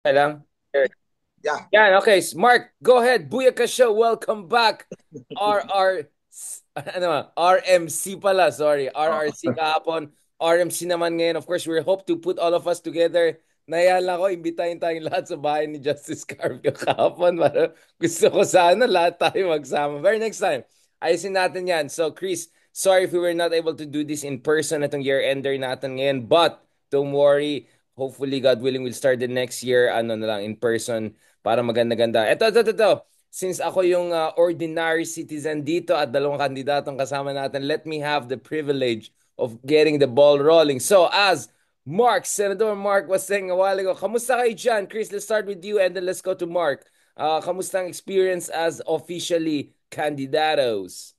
Okay lang. Yeah. Yan, okay. Mark, go ahead. Booyaka Show, welcome back. RR, ano ba? RMC pala, sorry. Oh. RRC kahapon. RMC naman ngayon. Of course, we hope to put all of us together. Nayala ko, imbitahin tayong lahat sa bahay ni Justice Carpio kahapon. Para gusto ko sana lahat tayo magsama. Very next time, ayusin natin yan. So, Chris, sorry if we were not able to do this in person itong year-ender natin ngayon. But, don't worry. Hopefully, God willing, we'll start the next year, ano na lang, in person para maganda-ganda. Ito. Since ako yung ordinary citizen dito at dalawang kandidatong kasama natin, let me have the privilege of getting the ball rolling. So, as Senator Mark was saying a while ago, kamusta kayo dyan? Chris, let's start with you and then let's go to Mark. Kamusta ang experience as officially candidatos?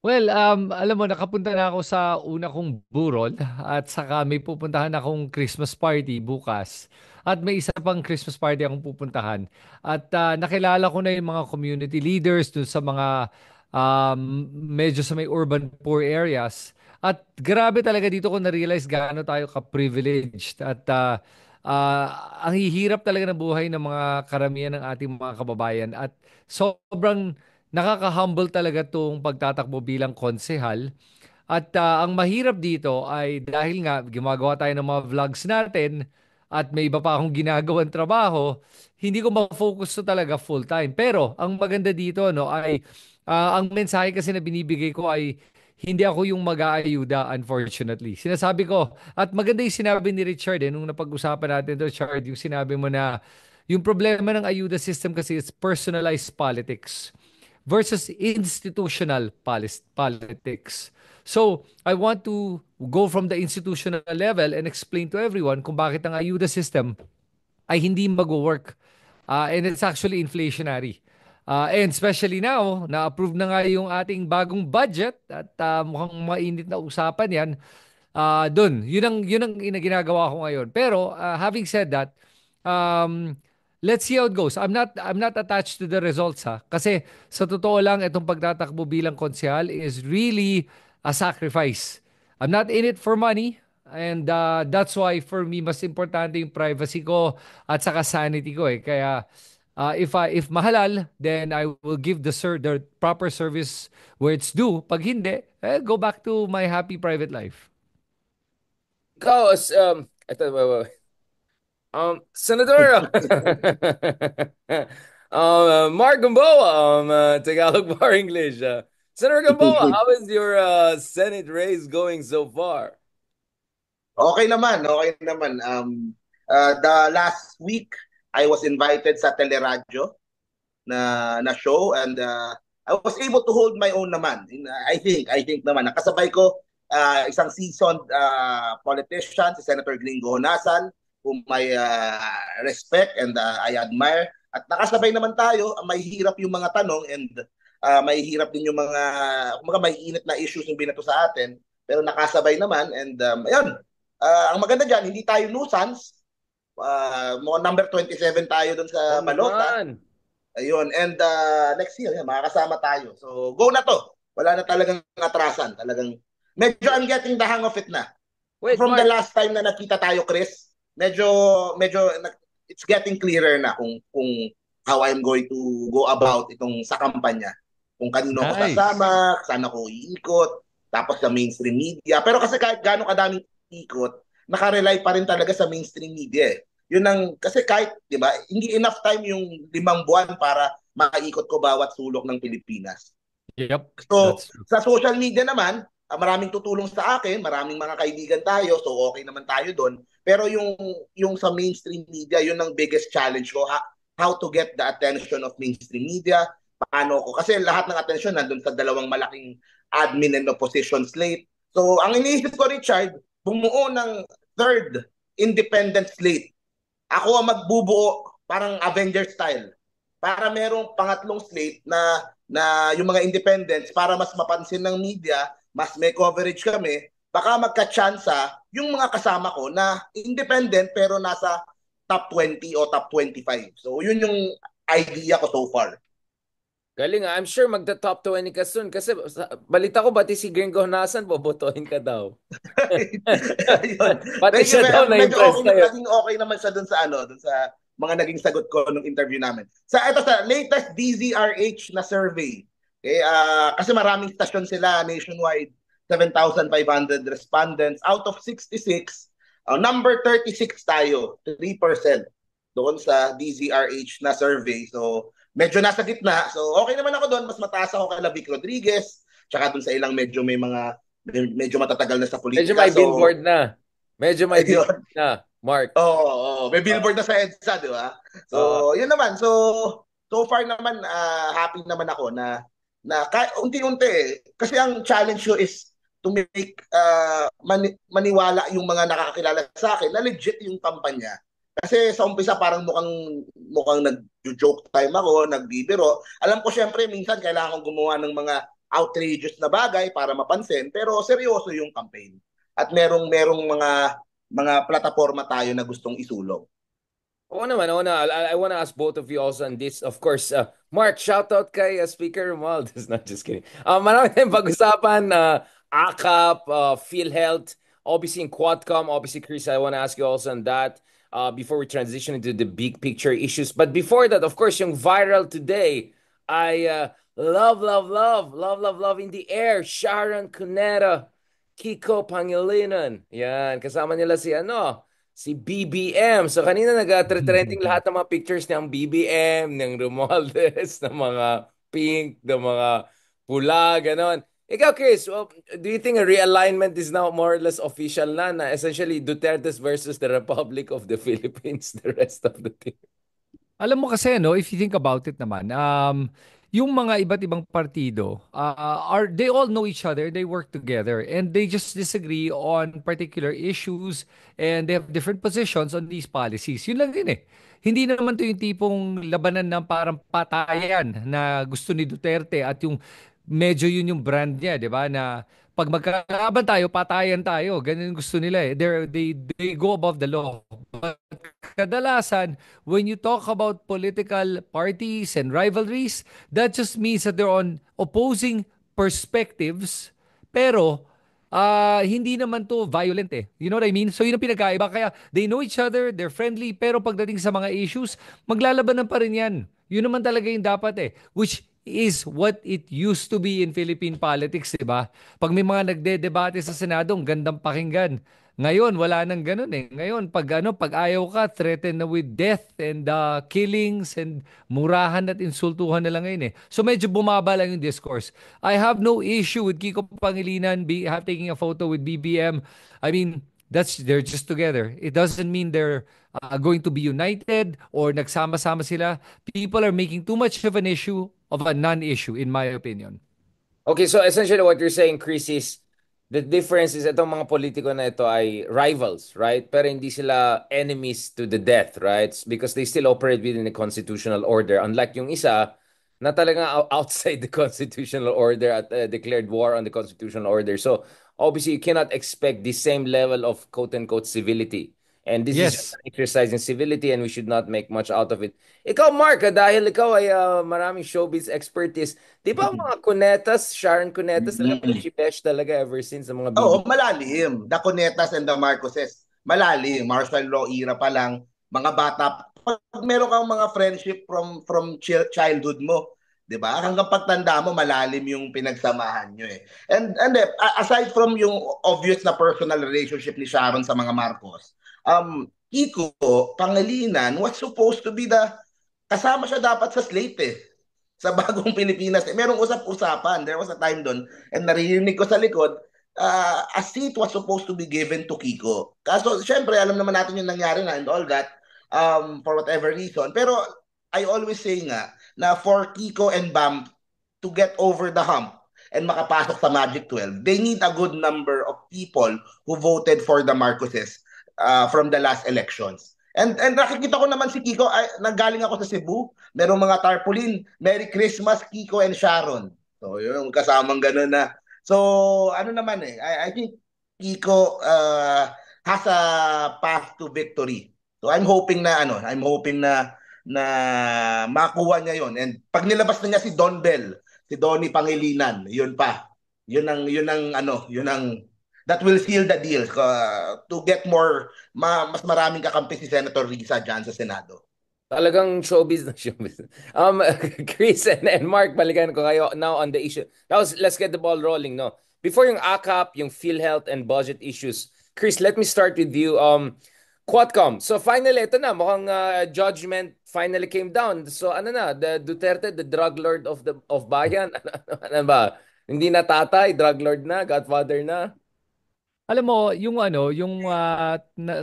Well, alam mo, nakapunta na ako sa una kong burol at saka may pupuntahan akong Christmas party bukas. At may isa pang Christmas party akong pupuntahan. At nakilala ko na yung mga community leaders dun sa mga medyo sa may urban poor areas. At grabe talaga dito ko na-realize gaano tayo ka-privileged. At ang hihirap talaga ng buhay ng mga karamihan ng ating mga kababayan. At sobrang nakaka-humble talaga tong pagtatakbo bilang konsehal. At ang mahirap dito ay dahil nga gumagawa tayo ng mga vlogs natin at may iba pa akong ginagawang trabaho, hindi ko ma-focus to talaga full time. Pero ang maganda dito no ay ang mensahe kasi na binibigay ko ay hindi ako yung mag-aayuda, unfortunately. Sinasabi ko, at maganda yung sinabi ni Richard nung napag-usapan natin to, Richard, yung sinabi mo na yung problema ng ayuda system kasi is personalized politics versus institutional politics. So, I want to go from the institutional level and explain to everyone kung bakit ang ayuda system ay hindi mag-work. And it's actually inflationary. And especially now, na-approve na nga yung ating bagong budget at mukhang mainit na usapan yan. Yun ang ginagawa ko ngayon. Pero having said that, um, let's see how it goes. I'm not attached to the results ha. Kasi sa totoo lang itong pagtatakbo bilang konsehal is really a sacrifice. I'm not in it for money. And that's why for me mas importante yung privacy ko at saka sanity ko eh. Kaya if mahalal, then I will give the proper service where it's due. Pag hindi, go back to my happy private life. Ikaw, Senator Mark Gamboa, Tagalog bar English. Senator Gamboa, how is your Senate race going so far? Okay naman, okay naman. The last week, I was invited sa teleradyo na show and I was able to hold my own naman. I think naman. Nakasabay ko isang seasoned politician, si Senator Gringo Honasan, whom I respect and I admire. At nakasabay naman tayo, may hirap yung mga tanong and may hirap din yung mga may init na issues yung binato sa atin. Pero nakasabay naman and ayun, ang maganda dyan, hindi tayo nuisance. Mga number 27 tayo dun Oh sa balota. naman. Ayun. And next year, yan, makakasama tayo. So, go na to. Wala na talagang atrasan. Talagang, medyo I'm getting the hang of it na. Wait, From the Mark. last time na nakita tayo, Chris, it's getting clearer na kung how I'm going to go about itong sa kampanya. Kung kanino ako Nice. sasama, saan ako iikot, tapos sa mainstream media. Pero kasi kahit gaano kadaming ikot, nakarely pa rin talaga sa mainstream media eh. Yun ang, kasi kahit, di ba, hindi enough time yung 5 buwan para maikot ko bawat sulok ng Pilipinas. Yep, So, that's true. sa social media naman, maraming tutulong sa akin, maraming mga kaibigan tayo, so okay naman tayo doon. Pero yung sa mainstream media, yun ang biggest challenge ko, how to get the attention of mainstream media, paano ko, kasi lahat ng attention nandun sa dalawang malaking admin and opposition slate. So, ang iniisip ko, Richard, bumuo ng third independent slate. Ako ang magbubuo, parang Avenger style. Para merong pangatlong slate na yung mga independents para mas mapansin ng media, mas may coverage kami, baka magka-tsansa yung mga kasama ko na independent pero nasa top 20 o top 25. So yun yung idea ko so far. Galing ah. I'm sure magta-top 20 ka soon kasi balita ko pati si Gringo Honasan bobotohin ka daw. Ayun. Pati Medyo, siya daw medyo na-impress okay, sa'yo. naging okay naman siya dun sa ano, dun sa mga naging sagot ko nung interview namin. Sa latest DZRH na survey, okay, kasi maraming stasyon sila nationwide, 7,500 respondents. Out of 66, number 36 tayo, 3% doon sa DZRH na survey. So, medyo nasa gitna. So, okay naman ako doon. Mas mataas ako kay Vic Rodriguez, tsaka doon sa ilang medyo matatagal na sa Medyo politika. may billboard na. Medyo may Ayun. billboard na, Mark. May billboard na sa EDSA, di ba? So, yun naman. So far naman, happy naman ako na unti-unti kasi ang challenge ko is to make maniwala yung mga nakakakilala sa akin na legit yung kampanya. Kasi sa umpisa parang mukhang nag-joke time ako, nagbibiro. Alam ko syempre minsan kailangan kong gumawa ng mga outrageous na bagay para mapansin, pero seryoso yung campaign. At merong mga plataforma tayo na gustong isulong. Oo naman, oo na. I wanna ask both of you also on this. Of course, Mark, shoutout kay Speaker Romualdez. Not just kidding. Marami tayong pag-usapan. AKAP, PhilHealth, obviously in Quadcom. Obviously, Chris, I wanna ask you also on that before we transition into the big picture issues. But before that, of course, yung viral today, I love in the air, Sharon Cuneta, Kiko Pangilinan. Yan, kasama nila si BBM. So kanina nag-trending lahat ng mga pictures ng BBM, ng Romualdez, ng mga pink, ng mga pula, ganon. Ikaw, Chris, do you think a realignment is now more or less official na essentially Duterte's versus the Republic of the Philippines, the rest of the team? Alam mo kasi, no, if you think about it naman, yung mga iba't ibang partido, they all know each other, they work together, and they just disagree on particular issues, and they have different positions on these policies. Yun lang din eh. Hindi na naman to yung tipong labanan ng parang patayan na gusto ni Duterte at yung medyo yun yung brand niya, di ba? Na pag magkakaban tayo, patayan tayo. Ganun yung gusto nila eh. They go above the law. But kadalasan, when you talk about political parties and rivalries, that just means that they're on opposing perspectives, pero hindi naman to violent eh. You know what I mean? So yun ang pinagkaiba. Kaya they know each other, they're friendly, pero pagdating sa mga issues, maglalabanan pa rin yan. Yun naman talaga yung dapat eh. Which is what it used to be in Philippine politics, di ba? Pag may mga nagde-debate sa Senado, ang gandang pakinggan. Ngayon, wala nang ganun eh. Ngayon, pag ayaw ka, threaten na with death and killings and murahan at insultuhan na lang ngayon eh. So medyo bumaba lang yung discourse. I have no issue with Kiko Pangilinan taking a photo with BBM. I mean, they're just together. It doesn't mean they're going to be united or nagsama-sama sila. People are making too much of an issue of a non-issue, in my opinion. Okay, so essentially what you're saying, Chris, is the difference is itong mga politiko na ito ay rivals, right? Pero hindi sila enemies to the death, right? Because they still operate within the constitutional order. Unlike yung isa na talagang outside the constitutional order at declared war on the constitutional order. So obviously you cannot expect the same level of quote-unquote civility. And this is just Yes. an exercise in civility and we should not make much out of it. Ikaw, Mark, dahil ikaw ay maraming showbiz expertise, di ba mga Cunetas, Sharon Cunetas, talaga besh talaga ever since ang mga Oo, BB? malalim. The Cunetas and the Marcoses, malalim. Martial law era pa lang, mga bata. Pag meron kang mga friendship from childhood mo, 'di ba? Hanggang pagtanda mo, malalim yung pinagsamahan nyo eh. And aside from yung obvious na personal relationship ni Sharon sa mga Marcos, Kiko Pangilinan was supposed to be kasama siya dapat sa slate eh. Sa bagong Pilipinas. Merong usap-usapan. There was a time doon and naririnig ko sa likod, a seat was supposed to be given to Kiko. Kaso, syempre, alam naman natin yung nangyari na and all that for whatever reason. Pero I always say nga na for Kiko and Bam to get over the hump and makapasok sa Magic 12, they need a good number of people who voted for the Marcoses from the last elections. And nakikita ko naman si Kiko, nanggaling ako sa Cebu, merong mga tarpaulin, Merry Christmas Kiko and Sharon. So yung kasamang ganun na. So ano naman eh, I think Kiko has a path to victory. So I'm hoping na makuha niya yon. And pag nilabas na niya si Don Bell, si Donnie Pangilinan, yun pa. Yun ang that will seal the deal to get mas maraming kakampi si Senator Risa dyan sa Senado. Talagang showbiz na showbiz. Chris and Mark, balikan ko kayo now on the issue. Now, let's get the ball rolling, no? Before yung ACAP, yung PhilHealth and budget issues, Chris, let me start with you. Quadcom. So finally, ito na, mukhang judgment finally came down. So ano na, the Duterte, the drug lord of bayan. Ano ba? Hindi na tatay, drug lord na, godfather na. Alam mo, yung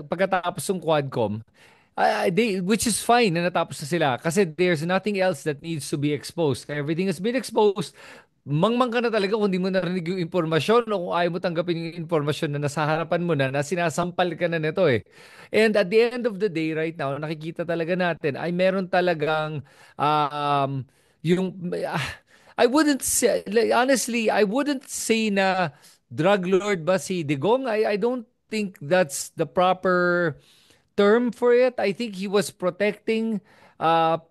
pagkatapos ng Quadcom, which is fine na natapos na sila kasi there's nothing else that needs to be exposed. Everything has been exposed. Mangmang ka na talaga kung di mo narinig yung impormasyon o kung ayaw mo tanggapin yung impormasyon na nasa harapan mo na sinasampal ka na nito eh. And at the end of the day right now, nakikita talaga natin ay meron talagang yung I wouldn't say, like, honestly, I wouldn't say na drug lord ba si Digong. I don't think that's the proper term for it. I think he was protecting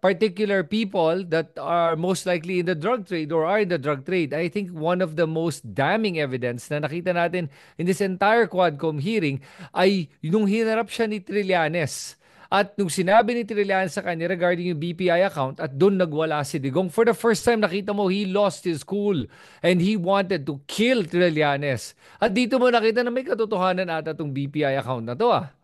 particular people that are most likely in the drug trade or are in the drug trade. I think one of the most damning evidence na nakita natin in this entire Quadcom hearing ay nung hinarap siya ni Trillanes. At nung sinabi ni Trillanes sa kanya regarding yung BPI account at doon nagwala si Digong, for the first time nakita mo he lost his cool and he wanted to kill Trillanes. At dito mo nakita na may katotohanan ata tong BPI account na to ah.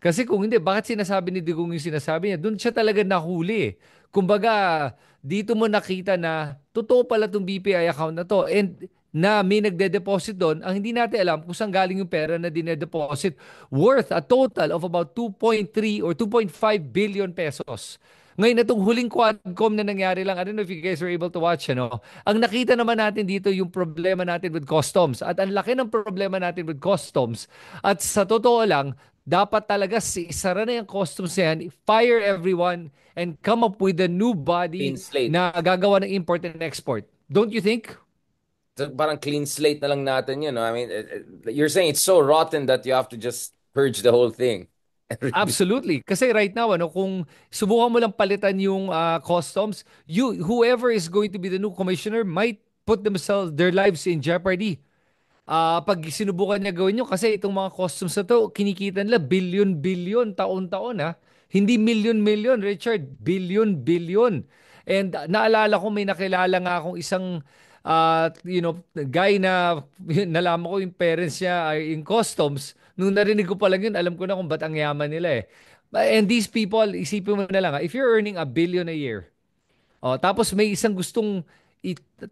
Kasi kung hindi, bakit sinasabi ni Digong yung sinasabi niya? Doon siya talaga nahuli. Kumbaga, dito mo nakita na totoo pala itong BPI account na to and na may nagde-deposit doon, ang hindi natin alam kung saan galing yung pera na dine-deposit worth a total of about 2.3 or 2.5 billion pesos. Ngayon, itong huling Quadcom na nangyari lang, I don't know if you guys were able to watch, ano, ang nakita naman natin dito yung problema natin with customs. At ang laki ng problema natin with customs. At sa totoo lang, dapat talaga isara na yung customs na yan, fire everyone, and come up with a new Clean body slate. na gagawa ng import and export. Don't you think? So, parang clean slate na lang natin yun, no? I mean, you're saying it's so rotten that you have to just purge the whole thing. Absolutely. Kasi right now, ano, kung subukan mo lang palitan yung customs, whoever is going to be the new commissioner might put their lives in jeopardy. Pag sinubukan niya gawin yun, kasi itong mga customs na to, kinikita nila billion-billion taon-taon ha. Hindi million-million, Richard. Billion-billion. And naalala ko, may nakilala nga akong isang guy na nalaman ko yung parents niya ay in customs. Nung narinig ko pa lang yun, alam ko na kung ba't ang yaman nila eh. And these people, isipin mo na lang, if you're earning a billion a year, tapos may isang gustong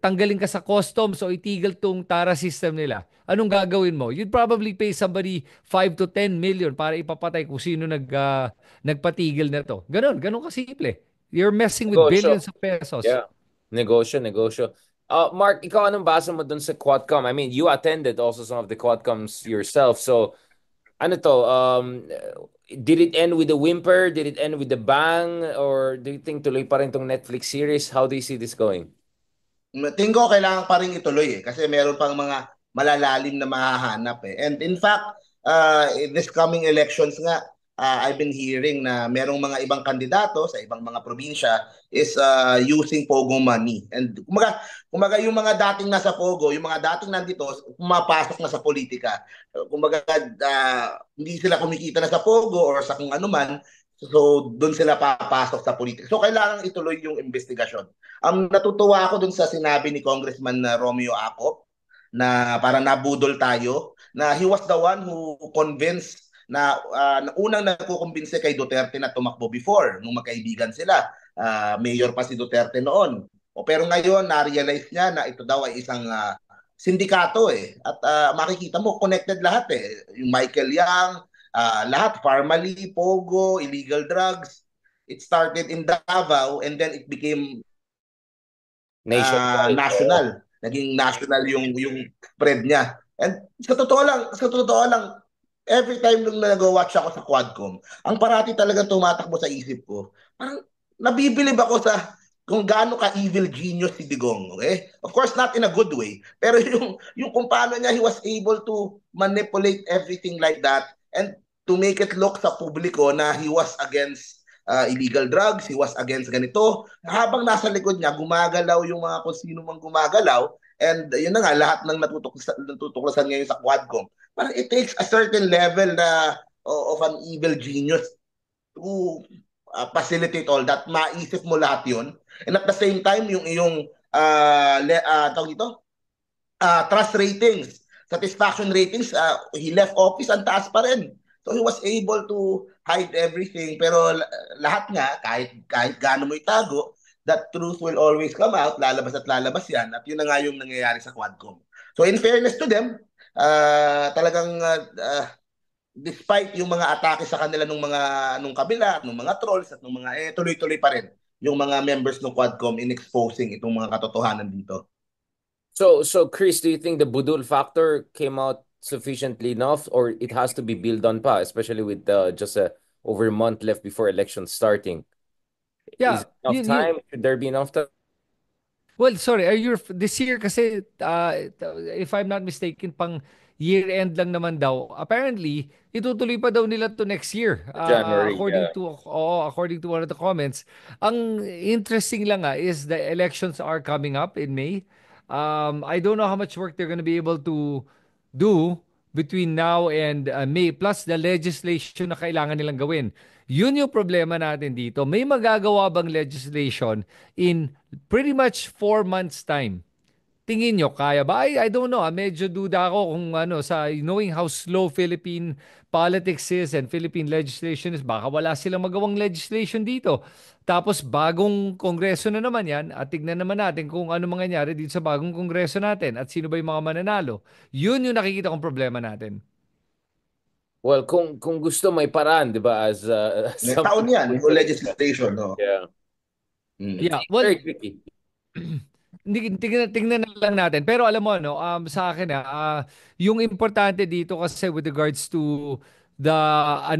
tanggalin ka sa customs o itigil tong TARA system nila. Anong gagawin mo? You'd probably pay somebody 5 to 10 million para ipapatay kung sino nagpatigil na to. Ganon kasimple. You're messing with Negosyo. billions of pesos. Yeah. Negosyo. Mark, ikaw anong basa mo dun sa Quadcom? I mean, you attended also some of the Quadcoms yourself. So, ano to? Did it end with a whimper? Did it end with a bang? Or do you think tuloy pa rin tong Netflix series? How do you see this going? Tingin ko kailangan pa rin ituloy kasi meron pang mga malalalim na mahahanap eh. And in fact, in this coming elections nga, I've been hearing na merong mga ibang kandidato sa ibang mga probinsya is using Pogo money. And kumaga yung mga dating nasa Pogo, yung mga dating nandito, pumapasok na sa politika. Kumaga hindi sila kumikita na sa Pogo or sa kung ano man, so doon sila papasok sa politika. So kailangan ituloy yung investigasyon. Ang natutuwa ako dun sa sinabi ni Congressman Romeo Acop na para nabudol tayo na he was the one who convinced na unang nagkukumbinse kay Duterte na tumakbo before nung magkaibigan sila. Mayor pa si Duterte noon. Pero ngayon na-realize niya na ito daw ay isang sindikato eh. At makikita mo connected lahat eh. Yung Michael Yang, lahat, Parmali, Pogo, illegal drugs. It started in Davao and then it became Nationwide. national. Naging national yung spread niya. And sa totoo lang, every time nung nag-watch ako sa Quadcom, ang parati talagang tumatakbo sa isip ko, parang nabibilib ako sa kung gaano ka-evil genius si Digong. Okay? Of course, not in a good way. Pero yung kung paano niya he was able to manipulate everything like that and to make it look sa publiko na he was against illegal drugs, he was against ganito. Habang nasa likod niya, gumagalaw yung mga kung sino mang gumagalaw. And yun na nga, lahat ng natutuklasan ngayon sa Quadcom. Parang it takes a certain level na of an evil genius to facilitate all that, maisip mo lahat yun. And at the same time, yung iyong tawag dito, trust ratings, satisfaction ratings, he left office, ang taas pa rin. So he was able to hide everything. Pero lahat nga, kahit gaano mo itago, that truth will always come out, lalabas at lalabas yan. At yun na nga yung nangyayari sa Quadcom. So in fairness to them, talagang despite yung mga atake sa kanila nung kabila, nung mga trolls at nung mga tuloy-tuloy pa rin yung mga members ng Quadcom in exposing itong mga katotohanan dito. So Chris, do you think the Budul factor came out sufficiently enough, or it has to be built on pa, especially with just over a month left before election starting? Is Yeah, it enough time? Should there be enough time? well, sorry, this year kasi, if I'm not mistaken, pang year-end lang naman daw. Apparently, itutuloy pa daw nila to next year. January, According yeah. to, according to one of the comments. Ang interesting lang is the elections are coming up in May. I don't know how much work they're gonna be able to do between now and May, plus the legislation na kailangan nilang gawin. Yun yung problema natin dito. May magagawa bang legislation in pretty much 4 months time? Tingin nyo, kaya ba? I don't know. Medyo duda ako kung ano, sa knowing how slow Philippine politics is and Philippine legislation is, baka wala silang magawang legislation dito. Tapos bagong kongreso na naman yan, at tignan naman natin kung ano mangyayari dito sa bagong kongreso natin at sino ba yung mga mananalo. Yun yung nakikita kong problema natin. Well, kung gusto may paraan, 'di ba, as Taon something yan, yung legislation. No? yeah. It's Yeah, well, very tricky. tingnan na lang natin. Pero alam mo, no, sa akin, yung importante dito kasi with regards to the,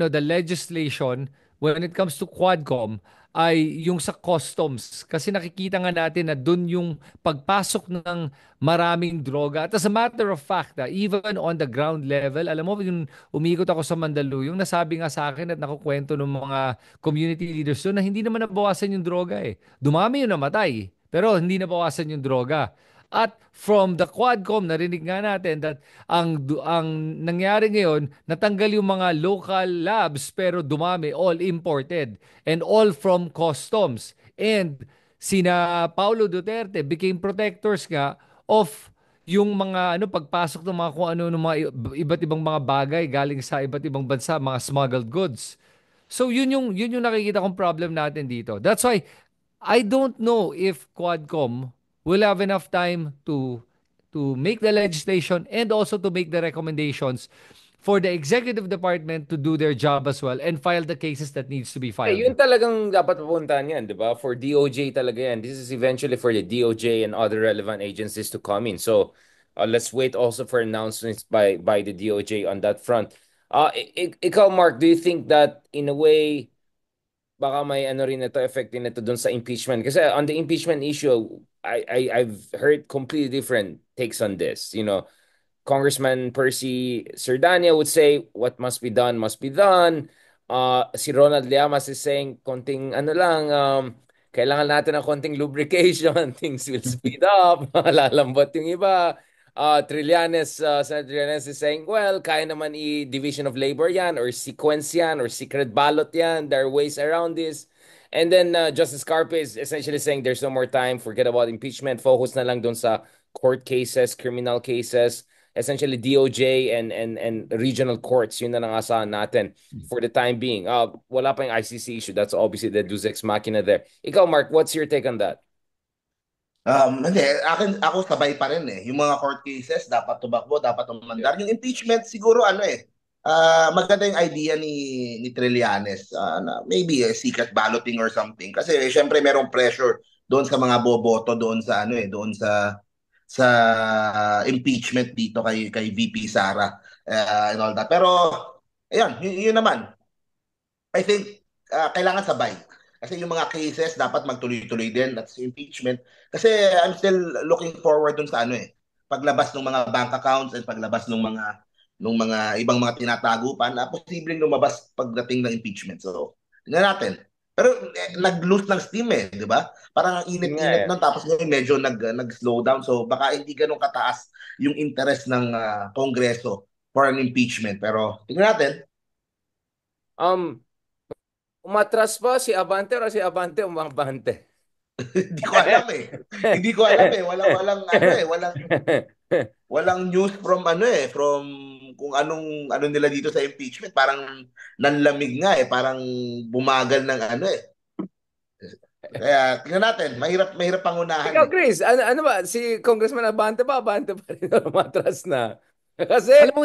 the legislation when it comes to Quadcom ay yung sa customs. Kasi nakikita nga natin na dun yung pagpasok ng maraming droga. At as a matter of fact, even on the ground level, alam mo, yung umikot ako sa Mandaluyong, nasabi nga sa akin at nakukwento ng mga community leaders doon na hindi naman nabawasan yung droga eh. Dumami yung namatay. Pero hindi nabawasan yung droga. At from the Quadcom, narinig nga natin that ang nangyari ngayon, natanggal yung mga local labs pero dumami, all imported and all from customs. And sina Paulo Duterte became protectors nga of yung mga pagpasok ng mga kung ano ng mga iba't ibang mga bagay galing sa iba't ibang bansa, mga smuggled goods. So yun yung nakikita kong problem natin dito. That's why I don't know if Quadcom will have enough time to make the legislation and also to make the recommendations for the executive department to do their job as well and file the cases that needs to be Yun filed. talagang dapat papuntahan yan, 'di ba? For DOJ talaga yan. This is eventually for the DOJ and other relevant agencies to come in. So, let's wait also for announcements by the DOJ on that front. Ikaw, Mark, do you think that in a way baka may ano rin ito, effect din ito dun sa impeachment? Kasi on the impeachment issue, I've heard completely different takes on this. Congressman Percy Sardania would say what must be done must be done. Si Ronald Llamas is saying konting ano lang, kailangan natin ng konting lubrication, things will speed up, lalambot yung iba. Senator Trillanes is saying, well, kaya naman i-division of labor yan, or sequence yan, or secret ballot yan. There are ways around this. And then Justice Carpe is essentially saying there's no more time, forget about impeachment, focus na lang dun sa court cases, criminal cases, essentially DOJ and regional courts. Yun na lang asahan natin for the time being. Wala pa yung ICC issue. That's obviously the Deus Ex Machina there. Ikaw, Mark, what's your take on that? Hindi, ako sabay pa rin eh. Yung mga court cases, dapat tumakbo, dapat umandar. Yung impeachment, siguro maganda yung idea ni Trillanes. Na maybe secret balloting or something. Kasi syempre merong pressure doon sa mga boboto doon sa doon sa impeachment dito kay VP Sara and all that. Pero ayun, yun naman. I think kailangan sabay. Kasi yung mga cases dapat magtuloy-tuloy din at sa impeachment. Kasi I'm still looking forward dun sa paglabas ng mga bank accounts and paglabas ng mga ibang mga tinatago pa na posibleng lumabas pagdating ng impeachment. So, tingnan natin. Pero nag-lose ng steam di ba? Parang ang Yun nga init-init eh. nun tapos ngayon medyo nag-slow down. So, baka hindi ganun kataas yung interest ng Kongreso for an impeachment. Pero tingnan natin. Um, Umatras ba si Abante o si Abante umabante? Hindi ko alam eh. Hindi ko alam eh. Walang ano eh, walang news from ano eh, from kung ano nila dito sa impeachment. Parang nanlamig nga eh, parang bumagal ng ano eh. Kaya tingnan natin, mahirap mahirap pangunahan Ikaw, eh. Chris, ano ba? Si Congressman Abante ba? Abante pa rin o umatras na? Kasi, Alam mo,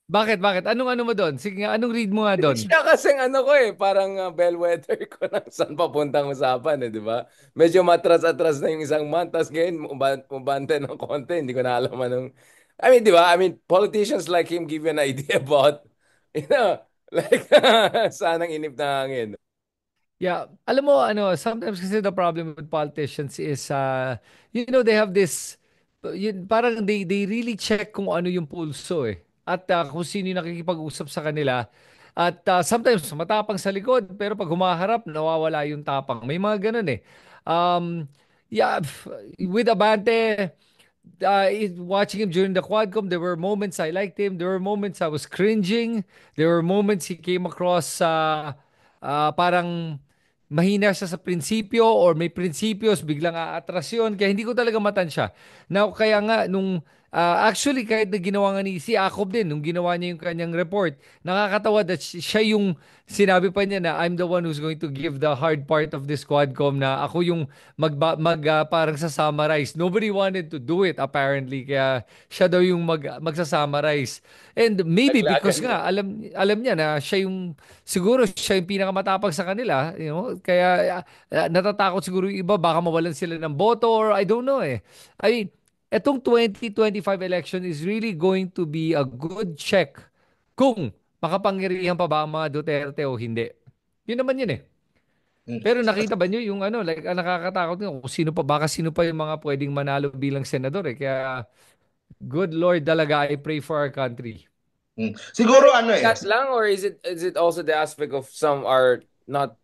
bakit? Anong ano mo doon? Sige nga, anong read mo nga doon? siya kasing ano ko eh, parang bellwether ko ng saan papuntang usapan eh, di ba? Medyo matras-atras na yung isang month, tapos ngayon umabante ng konti, hindi ko na alam anong... I mean, di ba? I mean, politicians like him give you an idea about, you know, like, saan ang inip na hangin. Yeah, alam mo ano, sometimes kasi the problem with politicians is they have this parang they really check kung ano yung pulso eh. At kung sino yung nakikipag-usap sa kanila. At sometimes matapang sa likod pero pag humaharap nawawala yung tapang. May mga ganun eh. Um yeah, with Abante watching him during the Quadcom, there were moments I liked him. There were moments I was cringing. There were moments he came across parang mahina siya sa prinsipyo or may prinsipios, biglang aatras yun. Kaya hindi ko talaga matansya. Now, kaya nga, actually, kahit na ginawa nga ni si Jacob din, nung ginawa niya yung kanyang report, nakakatawa that siya yung sinabi pa niya na I'm the one who's going to give the hard part of this Quadcom na ako yung parang sa-summarize. Nobody wanted to do it apparently, kaya siya daw yung magsa-summarize. And maybe because Laglagan niya. nga alam niya na siya yung siguro siya yung pinakamatapag sa kanila, kaya natatakot siguro yung iba baka mawalan sila ng boto or I don't know eh. I mean, etong 2025 election is really going to be a good check kung makapangyarihan pa ba ang mga Duterte o hindi. Yun naman yun eh. Hmm. Pero nakita ba niyo yung ano, like nakakatakot nga kung sino pa, baka sino pa yung mga pwedeng manalo bilang senador eh. Kaya good Lord talaga, I pray for our country. Pero Siguro is ano it eh, that lang or is it also the aspect of some are not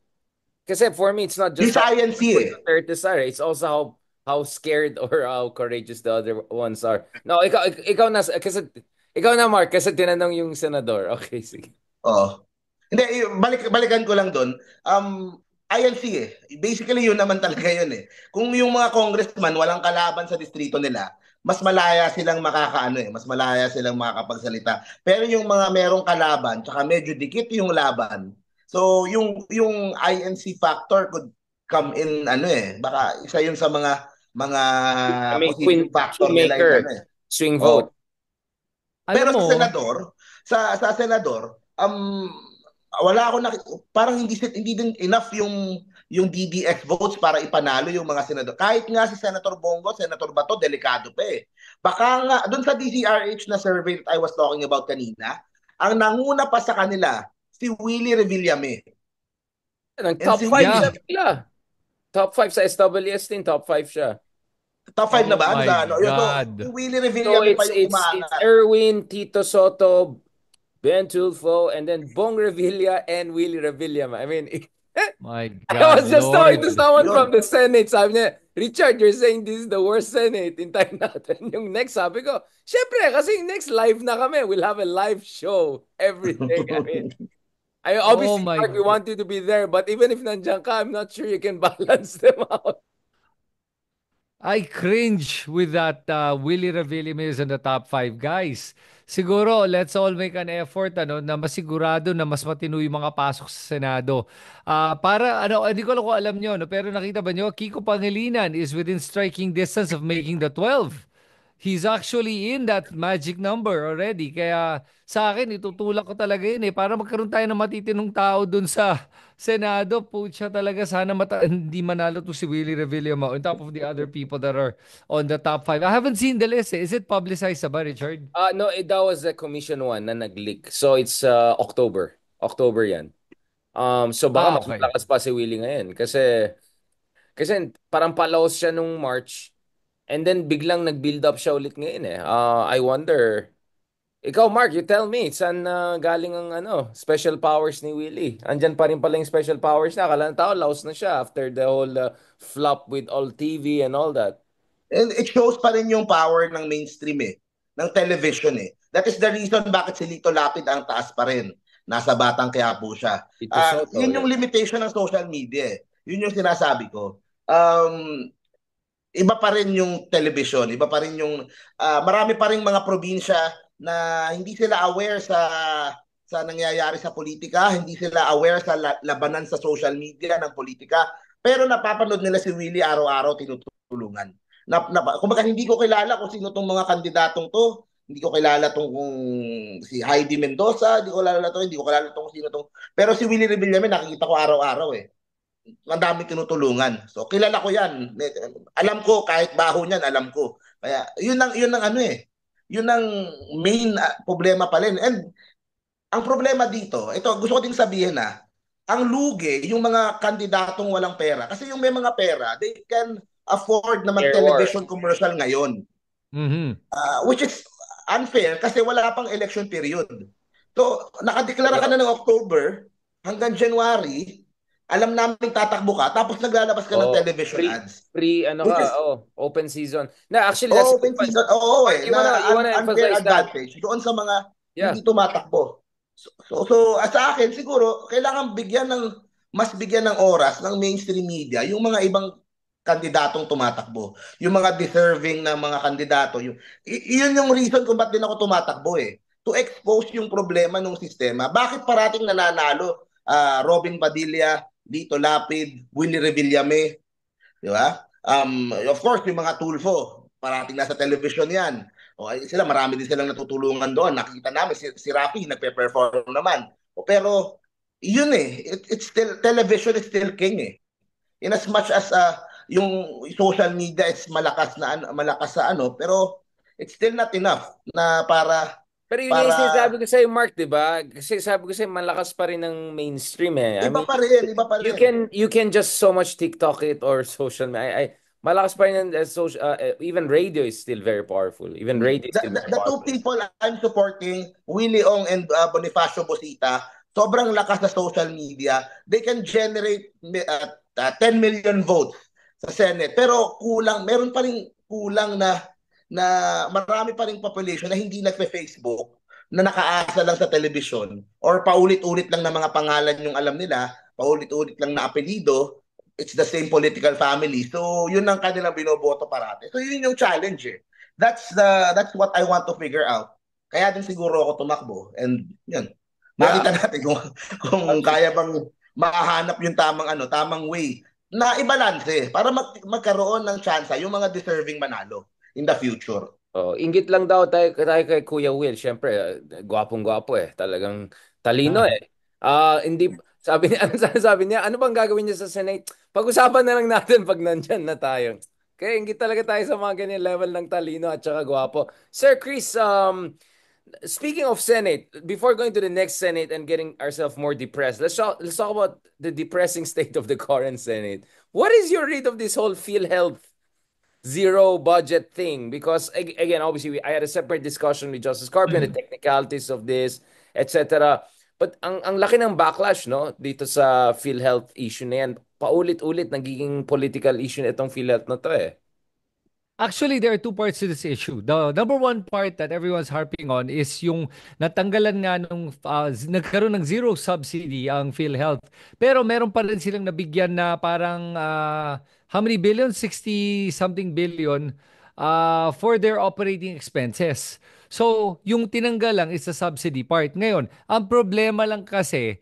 kasi for me it's not yung just how sa INC good eh. Duterte's are, it's also how scared or how courageous the other ones are. No, ikaw na kasi ikaw na Mark kasi tinanong yung senador. Okay, sige. Oo. Hindi, balikan ko lang doon. INC eh. Basically, yun naman talaga yun eh. Kung yung mga congressman walang kalaban sa distrito nila, mas malaya silang makakaano eh, mas malaya silang makakapagsalita. Pero yung mga merong kalaban, tsaka medyo dikit yung laban. So, yung INC factor could come in ano eh, baka isa yun sa mga I mean, positive factor nila in ano Kingmaker, eh. swing vote. Oh, Alam pero mo, sa senador, wala ako parang hindi din enough yung DDS votes para ipanalo yung mga senador. Kahit nga si Senator Bongo, Senator Bato, delikado pa eh. Baka nga doon sa DZRH na survey that I was talking about kanina, ang nanguna pa sa kanila si Willie Revillame. Ang And top si 5 siya yeah. Willie, bigla. Top 5 sa SWS din, top 5 siya. top 5 na Oh ba? my Sa, ano, yun, so, si God. Willie So Revillame pa it's yung it's it's umaangat. Erwin, Tito Soto, Ben Tulfo, and then Bong Revilla and Willie Revilla. I mean, My I God, was just talking to Lord. someone from Yun. the Senate. Sabi niya, Richard, you're saying this is the worst Senate. Hintayin natin yung next. Sabi ko, syempre, kasi yung next live na kami. We'll have a live show every day. Oh Obviously, my Mark, we want you to be there. But even if nandiyan ka, I'm not sure you can balance them out. I cringe with that Willie Revillame is in the top five guys. Siguro, let's all make an effort na masigurado na mas matino yung mga pasok sa Senado. Para, hindi ko lang kung alam nyo, no, pero nakita ba nyo, Kiko Pangilinan is within striking distance of making the 12. He's actually in that magic number already. Kaya sa akin, itutulak ko talaga yun eh. Para magkaroon tayo ng matitinong tao dun sa Senado. Pucha talaga, sana hindi manalo to si Willie Revillame on top of the other people that are on the top five. I haven't seen the list eh. Is it publicized ba, Richard? No, that was the commission one na nag-leak. So it's October. October yan. So baka mas Okay. malakas pa si Willie ngayon. Kasi parang palaos siya nung March. And then biglang nag-build up siya ulit ngayon eh. I wonder. Ikaw, Mark, you tell me, saan galing ang special powers ni Willie? Andyan pa rin pala yung special powers na. Akala ng tao, laos na siya after the whole flop with all TV and all that. And it shows pa rin yung power ng mainstream eh, ng television eh. That is the reason bakit si Lito Lapid ang taas pa rin. nasa Batang Quiapo siya. Ito Soto, Yun yung yeah. limitation ng social media eh. Yun yung sinasabi ko. Iba pa rin yung television, iba pa rin yung marami pa rin mga probinsya na hindi sila aware sa nangyayari sa politika, hindi sila aware sa labanan sa social media ng politika, pero napapanood nila si Willie araw-araw tinutulungan. Kumbaga hindi ko kilala kung sino tong mga kandidatong to, hindi ko kilala tong kung si Heidi Mendoza, hindi ko kilala to, hindi ko kilala tong sino tong. Pero si Willie Revillame nakikita ko araw-araw eh. Ang dami tinutulungan. So kilala ko 'yan. Alam ko kahit baho niyan, alam ko. Kaya yun ang ano eh. Yun ang main problema pa rin. And ang problema dito, ito gusto ko ding sabihin ang lugi yung mga kandidatong walang pera. Kasi yung may mga pera, they can afford na Air war. mag-television commercial ngayon. Mhm. Which is unfair kasi wala pang election period. So, nakadeklara ka na ng October hanggang January, alam namin tatakbo ka, tapos naglalabas ka ng Oh, television ads. ano Which ka, is, open season. Na actually that's a good open point. season, oo Mark, eh, you na wanna unfair emphasize that? advantage doon sa mga Yeah. hindi tumatakbo. So sa akin, siguro, kailangan mas bigyan ng oras ng mainstream media, yung mga ibang kandidatong tumatakbo. Yung mga deserving na mga kandidato. Yun yung reason kung ba't din ako tumatakbo eh. To expose yung problema ng sistema. Bakit parating nananalo Robin Padilla, Lito Lapid, Willie Revillame, di ba? Of course, yung mga Tulfo, parating nasa television yan. Sila, marami din silang natutulungan doon. Nakita namin, si Rafi, nagpe-perform naman. Pero, yun eh, it's still, television is still king eh. In as much as yung social media is malakas sa ano, pero it's still not enough na Pero yun yung para sinasabi ko sa'yo, Mark, di ba? Kasi sabi ko sa'yo, malakas pa rin ng mainstream eh. I mean, iba pa you rin. can just so much TikTok it or social media. Malakas pa rin ng social, even radio is still very powerful. Even radio is The, still the, very the two powerful. people I'm supporting, Willie Ong and Bonifacio Bosita, sobrang lakas sa social media. They can generate 10 million votes sa Senate. Pero meron pa rin kulang na marami pa rin population na hindi nagpe-Facebook, na nakaasa lang sa television or paulit-ulit lang na mga pangalan yung alam nila, paulit-ulit lang na apelido, it's the same political family. So, yun ang kanilang binoboto parate. So, yun yung challenge eh. That's what I want to figure out. Kaya din siguro ako tumakbo. And yun, Yeah. makita natin kung kaya bang mahanap yung tamang way na ibalanse para magkaroon ng chance yung mga deserving manalo in the future. Oh, inggit lang daw tayo kay Kuya Will. Siyempre, gwapong-gwapo eh. Talagang talino eh. Hindi, sabi niya, ano sabi niya, ano bang gagawin niya sa Senate? Pag-usapan na lang natin pag nandyan na tayo. Kaya inggit talaga tayo sa mga ganyan level ng talino at saka gwapo. Sir Chris, speaking of Senate, before going to the next Senate and getting ourselves more depressed, let's talk about the depressing state of the current Senate. What is your read of this whole PhilHealth zero budget thing? Because again, obviously, I had a separate discussion with Justice Carpio on the technicalities of this, etc. But ang laki ng backlash no dito sa PhilHealth issue na yan. Paulit-ulit nagiging political issue na itong PhilHealth na to eh. Actually, there are two parts to this issue. The number one part that everyone's harping on is yung natanggalan nga nung nagkaroon ng zero subsidy ang PhilHealth. Pero meron pa rin silang nabigyan na parang how many billion? 60 something billion for their operating expenses. So, yung tinanggal lang is the subsidy part. Ngayon, ang problema lang kasi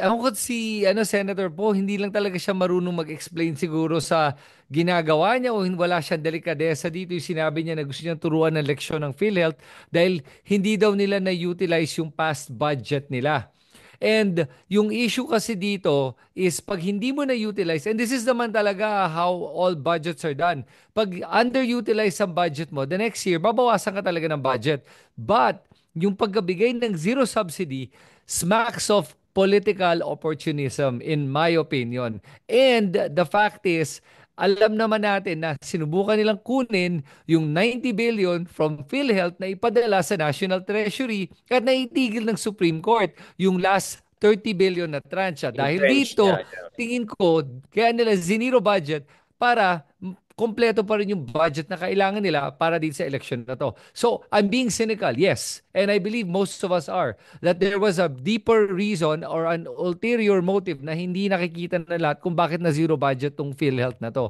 ako si Senator Po, hindi lang talaga siya marunong mag-explain siguro sa ginagawa niya o wala siyang delikadesa dito. Yung sinabi niya na gusto niyang turuan ng leksyon ng PhilHealth dahil hindi daw nila na-utilize yung past budget nila. And yung issue kasi dito is pag hindi mo na-utilize, and this is naman talaga how all budgets are done. Pag underutilize ang budget mo, the next year, babawasan ka talaga ng budget. But yung pagbigay ng zero subsidy smacks of political opportunism in my opinion. And the fact is, alam naman natin na sinubukan nilang kunin yung 90 billion from PhilHealth na ipadala sa National Treasury at naitigil ng Supreme Court yung last 30 billion na tranche. Dahil Entrenched dito, niya. tingin ko, kaya nila zinero budget para kompleto pa rin yung budget na kailangan nila para din sa election na to. So, I'm being cynical, yes. And I believe most of us are, that there was a deeper reason or an ulterior motive na hindi nakikita na lahat kung bakit na zero budget tong PhilHealth na to.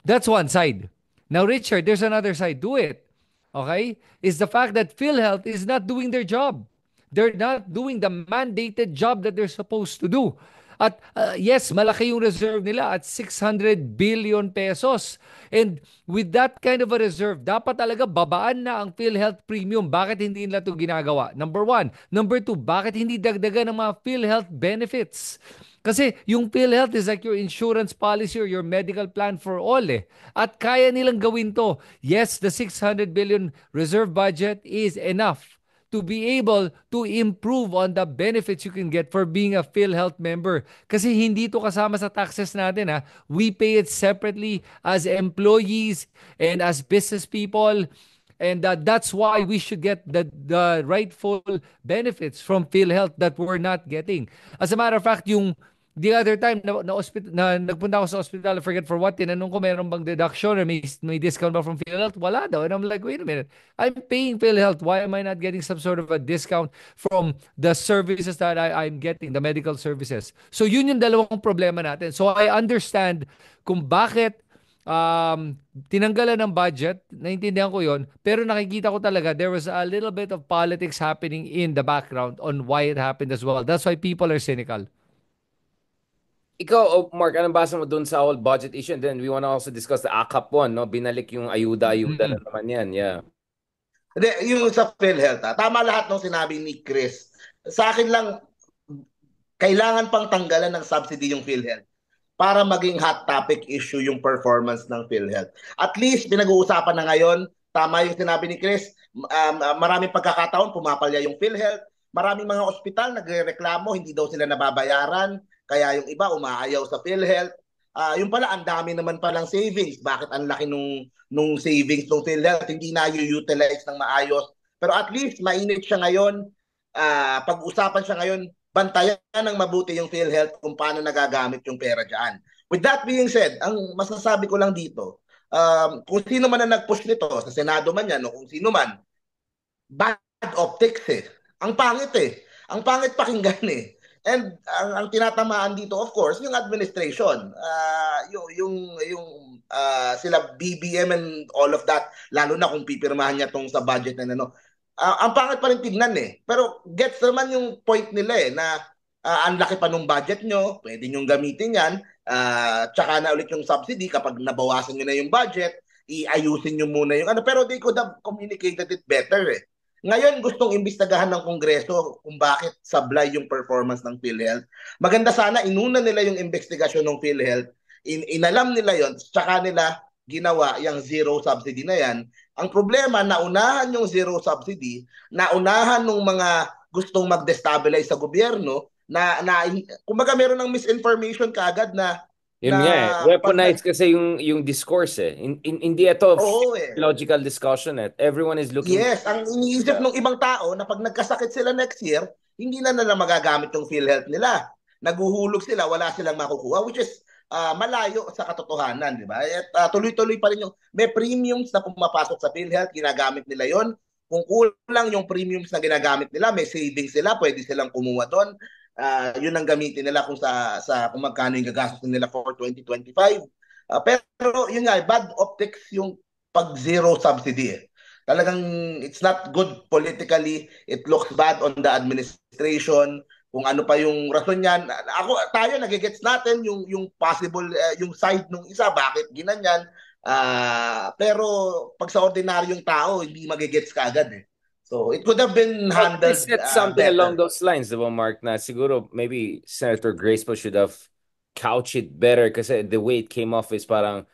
That's one side. Now, Richard, there's another side to it. Okay? Is the fact that PhilHealth is not doing their job. They're not doing the mandated job that they're supposed to do. At yes, malaki yung reserve nila at 600 billion pesos. And with that kind of a reserve, dapat talaga babaan na ang PhilHealth premium. Bakit hindi nila ito ginagawa? Number one. Number two, bakit hindi dagdagan ng mga PhilHealth benefits? Kasi yung PhilHealth is like your insurance policy or your medical plan for all eh. At kaya nilang gawin to. Yes, the 600 billion reserve budget is enough to be able to improve on the benefits you can get for being a PhilHealth member. Kasi hindi to kasama sa taxes natin ha. We pay it separately as employees and as business people. And that's why we should get the rightful benefits from PhilHealth that we're not getting. As a matter of fact, yung the other time nagpunta ako sa hospital, I forget for what, tinanong ko meron bang deduction or may discount ba from PhilHealth? Wala daw. And I'm like, wait a minute. I'm paying PhilHealth. Why am I not getting some sort of a discount from the services that I'm getting, the medical services? So yun yung dalawang problema natin. So I understand kung bakit tinanggalan ng budget, naintindihan ko yon, pero nakikita ko talaga there was a little bit of politics happening in the background on why it happened as well. That's why people are cynical. Ikaw, Mark, anong basa mo dun sa whole budget issue? And then we want to also discuss the AKAP one, no? Binalik yung ayuda-ayuda na naman yan. Yeah. Hindi, yung sa PhilHealth, tama lahat ng sinabi ni Chris. Sa akin lang, kailangan pang tanggalan ng subsidy yung PhilHealth para maging hot topic issue yung performance ng PhilHealth. At least, pinag-uusapan na ngayon, tama yung sinabi ni Chris, maraming pagkakataon, pumapalya yung PhilHealth. Maraming mga ospital nagrereklamo, hindi daw sila nababayaran. Kaya yung iba umaayaw sa PhilHealth. Yung pala, ang dami naman palang savings. Bakit ang laki nung savings ng PhilHealth? Hindi na utilize ng maayos. Pero at least, mainit siya ngayon. Pag-usapan siya ngayon, bantayan ng mabuti yung PhilHealth kung paano nagagamit yung pera dyan. With that being said, ang masasabi ko lang dito, kung sino man ang nag-push nito, sa Senado man yan, o kung sino man, bad optics eh. Ang pangit eh. Ang pangit pakinggan eh. And ang tinatamaan dito, of course, yung administration. Sila BBM and all of that, lalo na kung pipirmahan niya tong sa budget na ano. Ang pangit pa rin tignan eh. Pero gets naman yung point nila eh, na ang laki pa nung budget nyo, pwede nyo gamitin yan, tsaka na ulit yung subsidy kapag nabawasan nyo na yung budget, iayusin nyo muna yung ano. Pero they could have communicated it better eh. Ngayon, gustong imbestagahan ng Kongreso kung bakit sablay yung performance ng PhilHealth. Maganda sana, inuna nila yung investigasyon ng PhilHealth, inalam nila yon, tsaka nila ginawa yung zero subsidy na yan. Ang problema, naunahan yung zero subsidy, naunahan ng mga gustong mag-destabilize sa gobyerno, kumbaga meron ng misinformation kaagad na yun nga eh. Weaponize kasi yung discourse eh. Hindi ito logical discussion eh. Everyone is looking... Yes, ang iniisip ng ibang tao na pag nagkasakit sila next year, hindi na nila magagamit yung PhilHealth nila. Naguhulog sila, wala silang makukuha, which is malayo sa katotohanan, di ba? At tuloy-tuloy pa rin yung... May premiums na pumapasok sa PhilHealth, ginagamit nila yon. Kung kulang yung premiums na ginagamit nila, may savings sila, pwede silang kumuha doon. Yun ang gamitin nila kung kung magkano yung gagastos nila for 2025. Pero yun nga, bad optics yung pag zero subsidy eh. Talagang it's not good politically. It looks bad on the administration. Kung ano pa yung rason niyan. Tayo nagigets natin yung possible yung side nung isa, bakit ginanyan. Pero pag sa ordinaryong tao, hindi magigets kaagad eh. So it could have been handled said something better along those lines, diba, Mark, na siguro maybe Senator Graceful should have couched it better kasi the way it came off is parang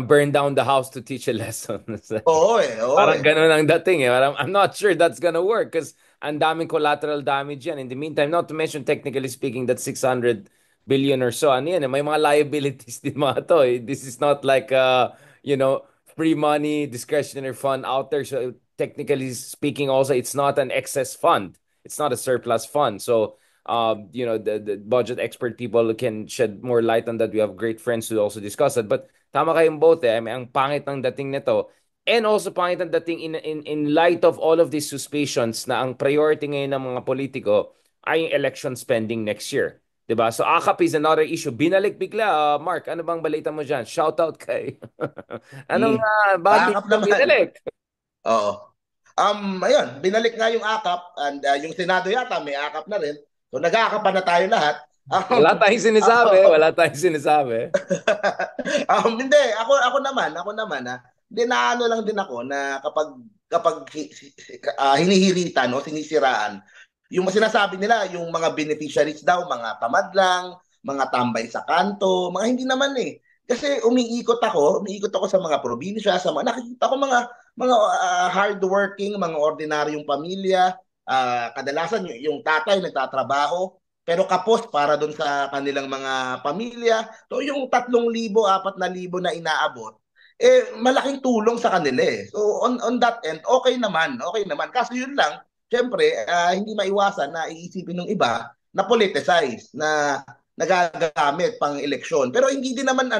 burn down the house to teach a lesson. Parang ganun ang dating eh. Parang, I'm not sure that's gonna work because ang daming collateral damage yan. In the meantime, not to mention technically speaking that 600 billion or so, ano yan, may mga liabilities din mga to eh. This is not like free money discretionary fund out there. So technically speaking also, it's not an excess fund. It's not a surplus fund. So the budget expert people can shed more light on that. We have great friends who also discuss it. But tama kayong both eh. I mean, ang pangit ng dating nito. And also pangit ang dating in light of all of these suspicions na ang priority ngayon ng mga politiko ay yung election spending next year. 'Di ba? So AKAP is another issue. Binalik bigla. Mark, ano bang balita mo diyan? Shout out kay Anong bakit Akap biglang naman. binalik? Oo. Ayun, binalik nga yung akap and yung Senado yata may akap na rin. So nag-aakapan na tayo lahat. Wala tayong sinasabi, wala tayong sinasabi. Hindi, ako naman hindi na ano lang din ako na kapag hinihiritan o sinisiraan, yung sinasabi nila, yung mga beneficiaries daw, mga tamad lang, mga tambay sa kanto, mga hindi naman eh. Kasi umiikot ako sa mga probinsya, sa mga nakikita ko mga hardworking, mga ordinaryong pamilya, kadalasan yung tatay nagtatrabaho, pero kapos para doon sa kanilang mga pamilya. So yung 3,000, 4,000 na inaabot, malaking tulong sa kanila eh. So on that end, okay naman, okay naman. Kaso yun lang, syempre, hindi maiwasan na iisipin ng iba na politicize, na nagagamit pang eleksyon. Pero hindi din naman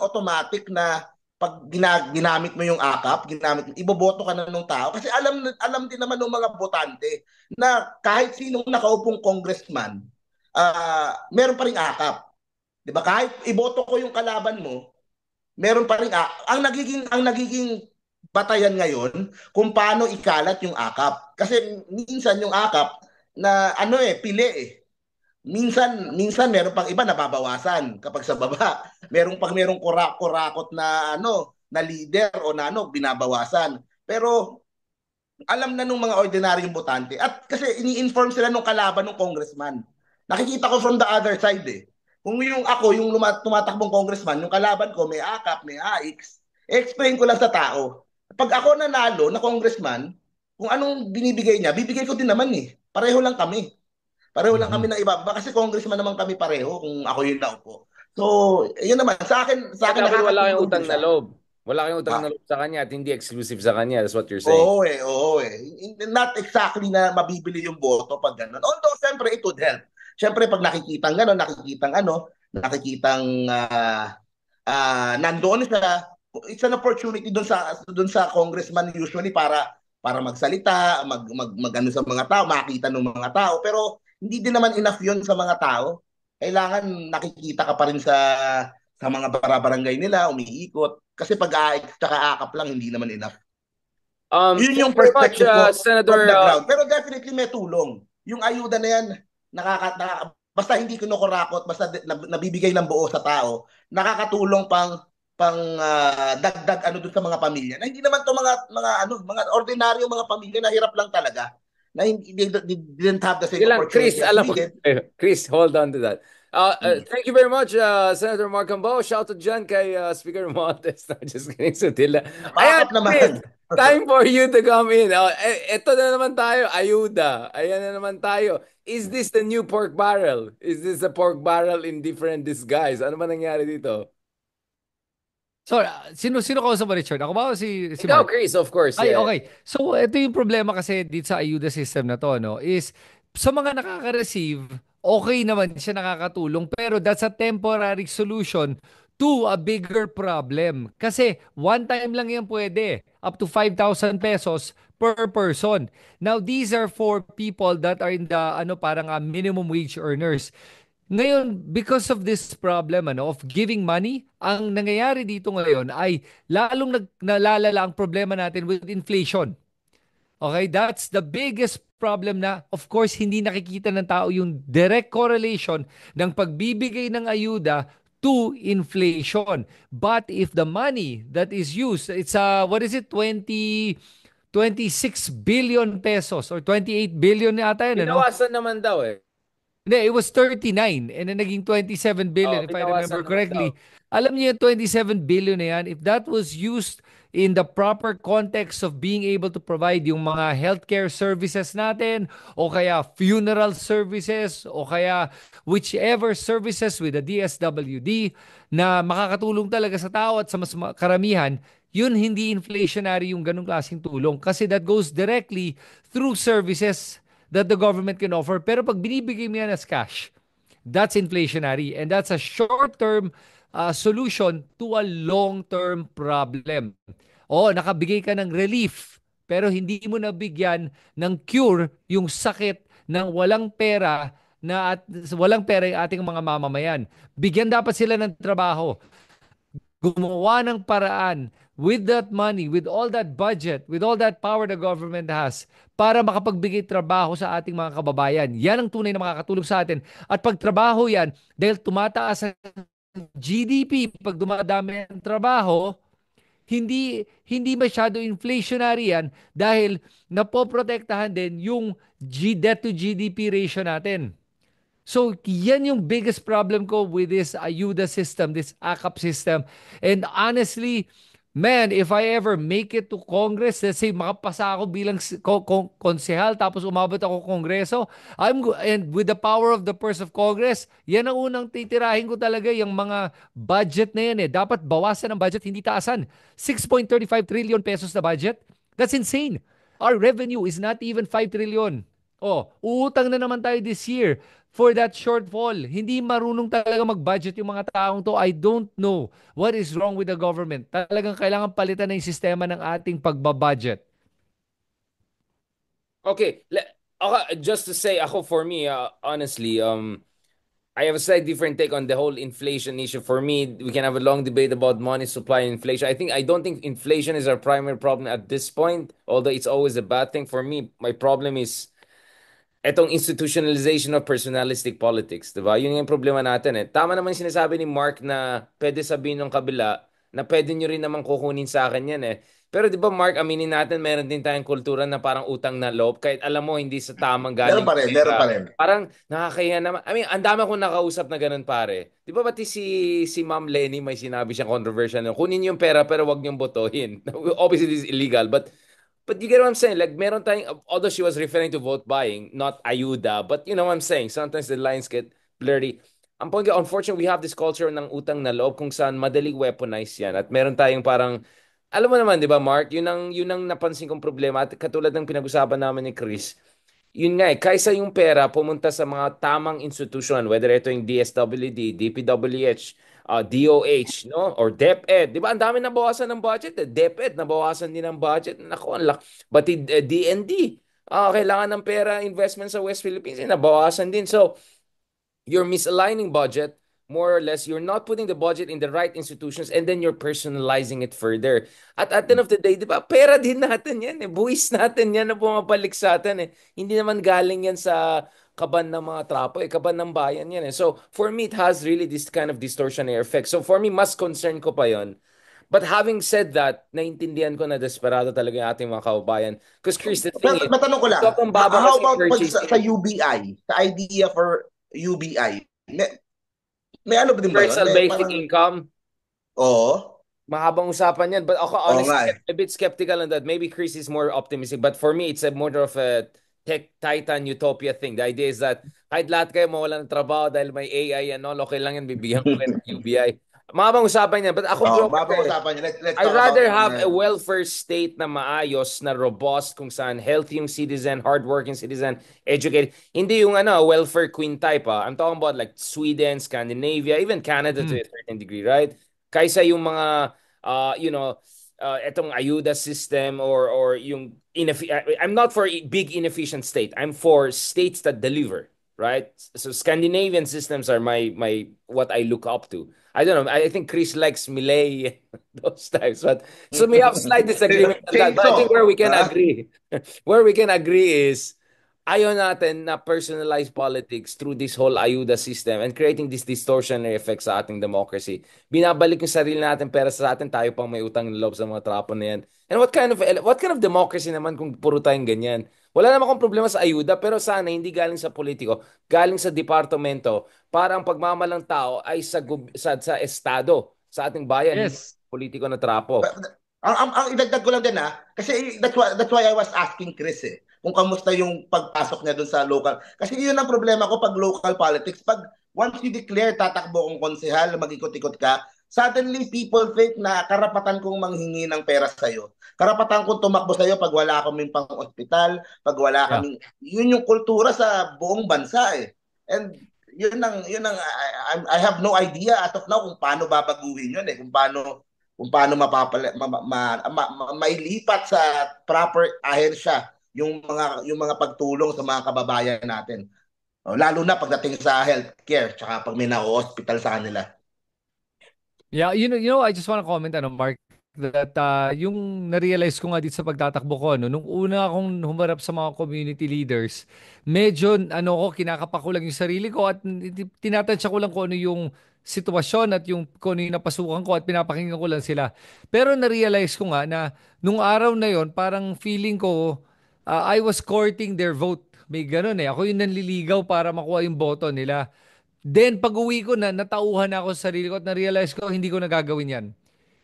automatic na pag ginamit mo yung akap, iboboto ka na ng tao kasi alam din naman ng mga botante na kahit sinong nakaupong congressman, meron pa ring akap. 'Di ba? Kahit iboto ko yung kalaban mo, meron pa ring ang nagiging batayan ngayon kung paano ikalat yung akap. Kasi minsan yung akap na pili eh. Minsan meron pang iba nababawasan kapag sa baba. Merong kurakot na na leader o na binabawasan. Pero alam na nung mga ordinaryong botante at kasi ini-inform sila nung kalaban ng congressman. Nakikita ko from the other side eh. Kung yung tumatakbong congressman, yung kalaban ko may AKAP, may AX, explain ko lang sa tao. Pag ako nanalo na congressman, kung anong binibigay niya, bibigay ko din naman eh. Pareho lang kami. Pareho lang kami ng ibaba kasi congressman naman kami pareho kung ako yung naupo. So, yun naman sa akin Sabi wala kayong nakakatulong din utang na siya. loob. Wala kayong utang Ha? na loob sa kanya at hindi exclusive sa kanya. That's what you're saying. Oo eh. Not exactly na mabibili yung boto pag gano'n. Although, siyempre, it would help. Siyempre, pag nakikitang gano'n, nakikitang nandoon siya, it's an opportunity doon sa congressman usually para magsalita, mag ano sa mga tao, makita ng mga tao. Pero hindi din naman enough 'yon sa mga tao. Kailangan nakikita ka pa rin sa mga barangay nila, umiikot. Kasi pag AX tsaka akap lang, hindi naman enough. Yun Thank yung you very much, perspective ko from Senator. the ground. Pero definitely may tulong. Yung ayuda na yan, basta hindi kinukurakot, basta nabibigay ng buo sa tao, nakakatulong dagdag doon sa mga pamilya. Na hindi naman to mga ordinaryo mga pamilya na hirap lang talaga. Na they didn't have the same Sige lang, Chris, opportunity as alam we mo. did. Chris, hold on to that. Mm. Thank you very much, Senator Mark Cambo. Shout out dyan kay Speaker Montes. No, just kidding, Sutila. Ayan, Napakap Chris, naman. time for you to come in. Eto na naman tayo, ayuda. Ayan na naman tayo. Is this the new pork barrel? Is this the pork barrel in different disguise? Ano ba nangyari dito? So, sino kausap mo, Richard? Ako ba o si Ikaw, Mark? Chris, of course. Ay, Yeah. okay. So, ito yung problema kasi dito sa ayuda system na to, no, is sa mga nakaka-receive, okay naman siya nakakatulong, pero that's a temporary solution to a bigger problem. Kasi one time lang yan pwede, up to 5,000 pesos per person. Now, these are for people that are in the parang minimum wage earners. Ngayon, because of this problem of giving money, ang nangyayari dito ngayon ay lalong nalalala ang problema natin with inflation. Okay, that's the biggest problem na of course hindi nakikita ng tao yung direct correlation ng pagbibigay ng ayuda to inflation. But if the money that is used, it's what is it, 26 billion pesos or 28 billion yata yun, ano? Binawasan naman daw eh. Hindi, it was 39 and then naging 27 billion if I remember Binawasan naman daw. correctly. Alam niyo yung 27 billion na yan, if that was used in the proper context of being able to provide yung mga healthcare services natin o kaya funeral services o kaya whichever services with the DSWD na makakatulong talaga sa tao at sa mas karamihan, yun hindi inflationary yung ganong klaseng tulong kasi that goes directly through services that the government can offer. Pero pag binibigay mo yan as cash, that's inflationary. And that's a short-term solution to a long-term problem. O, nakabigay ka ng relief, pero hindi mo nabigyan ng cure yung sakit ng walang pera at walang pera yung ating mga mamamayan. Bigyan dapat sila ng trabaho, gumawa ng paraan with that money, with all that budget, with all that power the government has para makapagbigay trabaho sa ating mga kababayan. Yan ang tunay na makakatulong sa atin. At pag trabaho yan, dahil tumataas ang GDP, pag dumadami ang trabaho, hindi masyado inflationary yan dahil napoprotektahan din yung debt to GDP ratio natin. So, yan yung biggest problem ko with this ayuda system, this AKAP system. And honestly, man, if I ever make it to Congress, let's say makapasa ako bilang konsehal tapos umabot ako Kongreso, and with the power of the purse of Congress, yan ang unang titirahin ko talaga yung mga budget na yan eh. Dapat bawasan ang budget, hindi taasan. 6.35 trillion pesos na budget? That's insane. Our revenue is not even 5 trillion. Oh, uutang na naman tayo this year for that shortfall. Hindi marunong talaga mag-budget yung mga taong to. I don't know what is wrong with the government. Talagang kailangan palitan na yung sistema ng ating pagbabudget. Okay, just to say, ako for me, honestly, I have a slightly different take on the whole inflation issue. For me, we can have a long debate about money supply and inflation. I don't think inflation is our primary problem at this point, although it's always a bad thing. For me, my problem is etong institutionalization of personalistic politics, 'di ba? Yun yung problema natin eh. Tama naman yung sinasabi ni Mark na pwede sabihin ng kabila na pwede nyo rin naman kukunin sa akin yan eh. Pero 'di ba Mark, aminin natin meron din tayong kultura na parang utang na loob kahit alam mo hindi sa tamang galing. Meron pa rin. Parang nakakahiya naman. I mean, ang dami akong nakausap na ganun pare. 'Di ba pati si Ma'am Lenny may sinabi siyang controversial na kunin yung pera pero wag niyong botohin. Obviously this is illegal, but you get what I'm saying? Like, meron tayong, although she was referring to vote buying, not ayuda, but you know what I'm saying? Sometimes the lines get blurry. Ang point ko, unfortunately, we have this culture ng utang na loob kung saan madaling weaponize yan. At meron tayong parang, alam mo naman, di ba, Mark? Yun ang napansin kong problema. At katulad ng pinag-usapan namin ni Chris, yun nga eh, kaysa yung pera pumunta sa mga tamang institution, whether ito yung DSWD, DPWH, DOH, no? Or DepEd. Di ba? Ang dami nabawasan ng budget. DepEd, nabawasan din ng budget. Naku, ang pati DND. Kailangan ng pera, investment sa West Philippines. Nabawasan din. So, you're misaligning budget. More or less, you're not putting the budget in the right institutions and then you're personalizing it further. At the end of the day, di ba, pera din natin yan eh. Buwis natin yan na bumabalik sa atin eh. Hindi naman galing yan sa kaban ng mga trapo eh. Kaban ng bayan yan eh. So, for me, it has really this kind of distortionary effect. So, for me, mas concern ko pa yon. But having said that, naintindihan ko na desperado talaga yung ating mga kababayan. Because Chris, the thing is, matanong ko lang, how about sa UBI, sa idea for UBI? May ano ba din ba yun? Universal basic income. Oo. Mahabang usapan yan. But ako, honestly, a bit skeptical on that. Maybe Chris is more optimistic. But for me, it's a more of a tech titan utopia thing. The idea is that kahit lahat kayo mawalan ng trabaho dahil may AI and all, okay lang yan, bibigyan ko kayo ng UBI. Mahabang usapan yan. But ako, I'd rather have a welfare state na maayos, na robust, kung saan healthy yung citizen, hardworking citizen, educated. Hindi yung welfare queen type. I'm talking about like Sweden, Scandinavia, even Canada to a certain degree, right? Kaysa yung mga, etong ayuda system or yung I'm not for a big inefficient state. I'm for states that deliver, right? So Scandinavian systems are my what I look up to. I don't know. I think Chris likes Milei, those types. But so we have slight disagreement on that. But I think where we can agree is ayaw natin na personalized politics through this whole ayuda system and creating this distortionary effect sa ating democracy. Binabalik yung sarili natin pera sa atin, tayo pang may utang na loob sa mga trapo na yan. And what kind of democracy naman kung puro tayong ganyan? Wala naman akong problema sa ayuda, pero sana hindi galing sa politiko, galing sa departamento para ang pagmamalang tao ay sa estado, sa ating bayan, Yes. Politiko na trapo. Ang idagdag ko lang din kasi that's why I was asking Chris kung kamusta yung pagpasok niya dun sa local. Kasi yun ang problema ko pag local politics. Pag once you declare tatakbo kong konsehal, mag-ikot-ikot ka, suddenly people think na karapatan kong manghingi ng pera sa'yo. Karapatan kong tumakbo sa'yo pag wala kaming pang-ospital, pag wala Yeah. kaming... Yun yung kultura sa buong bansa eh. And I have no idea as of now kung paano babaguhin yun eh, kung paano mailipat sa proper ahensya yung mga pagtulong sa mga kababayan natin. Lalo na pagdating sa healthcare tsaka pag may na-hospital sa kanila. Yeah, I just want to comment, Mark, that yung na-realize ko nga dito sa pagtatakbo ko, nung una akong humarap sa mga community leaders, medyo, kinakapak ko lang yung sarili ko at tinatansya ko lang kung ano yung sitwasyon at kung ano yung napasukan ko at pinapakinggan ko lang sila. Pero na-realize ko nga na nung araw na yon parang feeling ko, I was courting their vote. May ganun eh. Ako yung nanliligaw para makuha yung boto nila. Then pag-uwi ko natauhan na ako sa sarili ko at na-realize ko hindi ko nagagawin yan.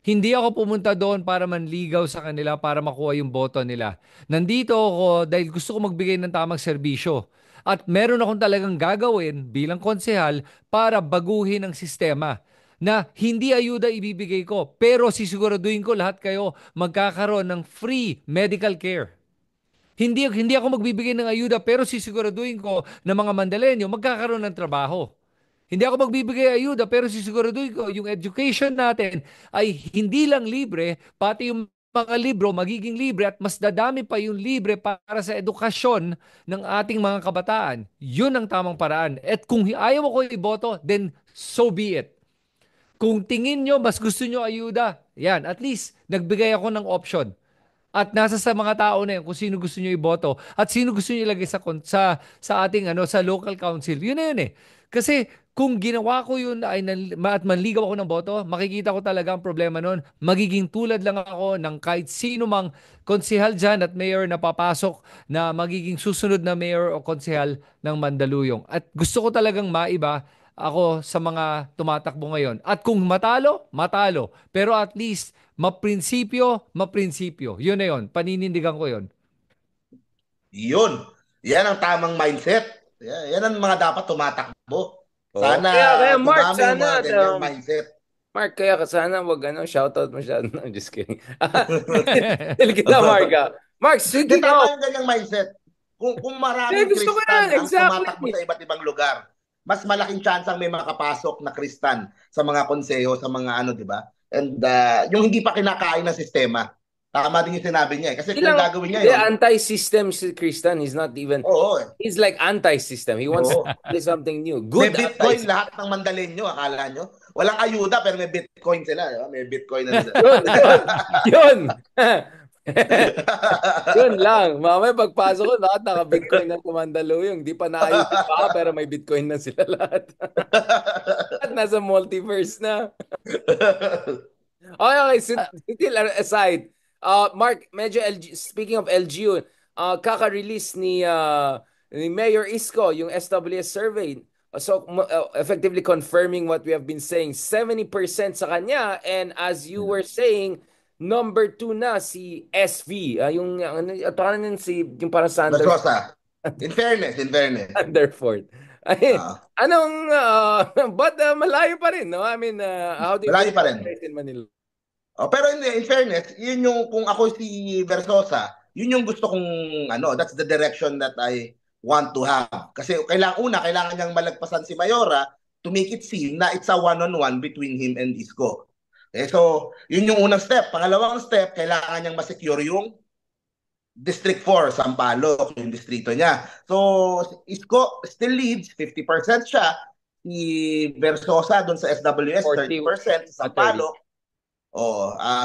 Hindi ako pumunta doon para manligaw sa kanila para makuha yung boto nila. Nandito ako dahil gusto ko magbigay ng tamang serbisyo. At meron akong talagang gagawin bilang konsehal para baguhin ang sistema na hindi ayuda ibibigay ko pero sisiguraduhin ko lahat kayo magkakaroon ng free medical care. Hindi ako magbibigay ng ayuda pero sisiguraduhin ko na mga Mandalenyo magkakaroon ng trabaho. Hindi ako magbibigay ayuda pero sisiguraduhin ko yung education natin ay hindi lang libre, pati yung mga libro magiging libre at mas dadami pa yung libre para sa edukasyon ng ating mga kabataan. Yun ang tamang paraan. At kung ayaw mo ko iboto, then so be it. Kung tingin nyo, mas gusto nyo ayuda, yan, at least nagbigay ako ng option. At nasa sa mga tao na yun kung sino gusto niyo iboto at sino gusto niyo ilagay sa ating sa local council. Yun na yun eh. Kasi kung ginawa ko yun at manligaw ako ng boto, makikita ko talaga ang problema nun. Magiging tulad lang ako ng kahit sino mang konsehal dyan at mayor na papasok na magiging susunod na mayor o konsehal ng Mandaluyong. At gusto ko talagang maiba ako sa mga tumatakbo ngayon. At kung matalo, matalo. Pero at least, maprinsipyo, maprinsipyo. Yun na yun. Paninindigan ko yun. Yun. Yan ang tamang mindset. Yan ang mga dapat tumatakbo. Sana Kaya Mark, dumami yung mga ganyang mindset. Mark, kaya sana wag shoutout masyado. No, just kidding. Dili kita, Mark. Mark, sige Tama yung ganyang mindset. Kung maraming gusto ko Kristan yan, ang exactly. tumatakbo sa iba't ibang lugar, mas malaking chance ang may makapasok na Kristan sa mga konseho, sa mga di ba? And yung hindi pa kinakain ng sistema. Tama din yung sinabi niya eh. Kasi kung gagawin niya yun... anti-system si Kristan. He's not even... Oo. He's like anti-system. He wants to do something new. Good. May Bitcoin lahat ng Mandalenyo, akala nyo? Walang ayuda pero may Bitcoin sila. Diba? May Bitcoin na sila. Yun. Yun lang. Mamaya pagpasok ko, lahat naka-Bitcoin na sa Mandaluyong. Di pa naayusin pa, pero may Bitcoin na sila lahat. At nasa multiverse na. Okay. Still aside, Mark, medyo speaking of LGU, kaka-release ni Mayor Isko yung SWS survey. So effectively confirming what we have been saying, 70% sa kanya, and as you were saying, number 2 na si SV, yung yung parang Sanders. Bersosa. In fairness. Sanderford. But malayo pa rin, no? I mean, how do you malayo pa rin in Manila? Pero in fairness, yun yung kung ako si Bersosa, yun yung gusto kong that's the direction that I want to have. Kasi kailangan niyang malagpasan si Mayora to make it seem na it's a one-on-one between him and Isko. So, yun yung unang step. Pangalawang step, kailangan niyang ma-secure yung District 4, Sampaloc, yung distrito niya. So, Isko still leads, 50% siya. Si Bersosa doon sa SWS, 30%, Sampaloc.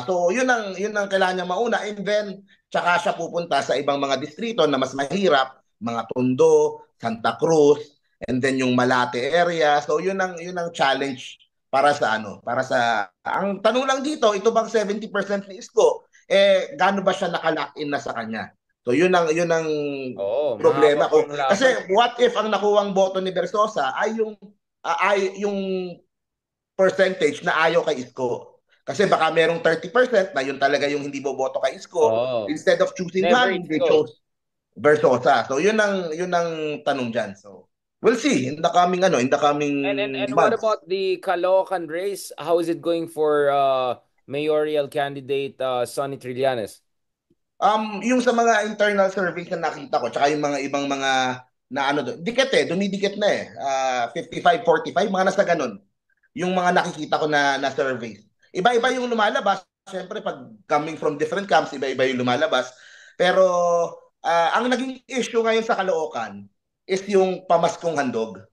So yun ang kailangan niya mauna, and then tsaka siya pupunta sa ibang mga distrito na mas mahirap, mga Tondo, Santa Cruz, and then yung Malate area. So yun ang challenge para sa ang tanong lang dito, ito bang 70% ni Isko gaano ba siya nakalock-in na sa kanya? So yun ang problema ko. Kasi what if ang nakuwang boto ni Bersosa ay yung percentage na ayaw kay Isko? Kasi baka merong 30% na yun talaga yung hindi boboto kay Isko. Instead of choosing one, they chose Bersosa. So yun ang tanong dyan. So We'll see in the coming And what months. about the Caloocan race? How is it going for mayoral candidate Sonny Trillanes? Yung sa mga internal surveys na nakita ko, tsaka yung mga ibang mga na ano doon, dikit dumidikit na eh. 55-45, mga nasa ganun. Yung mga nakikita ko na surveys. Iba-iba yung lumalabas. Siyempre, pag coming from different camps, iba-iba yung lumalabas. Pero, ang naging issue ngayon sa Caloocan is yung pamaskong handog.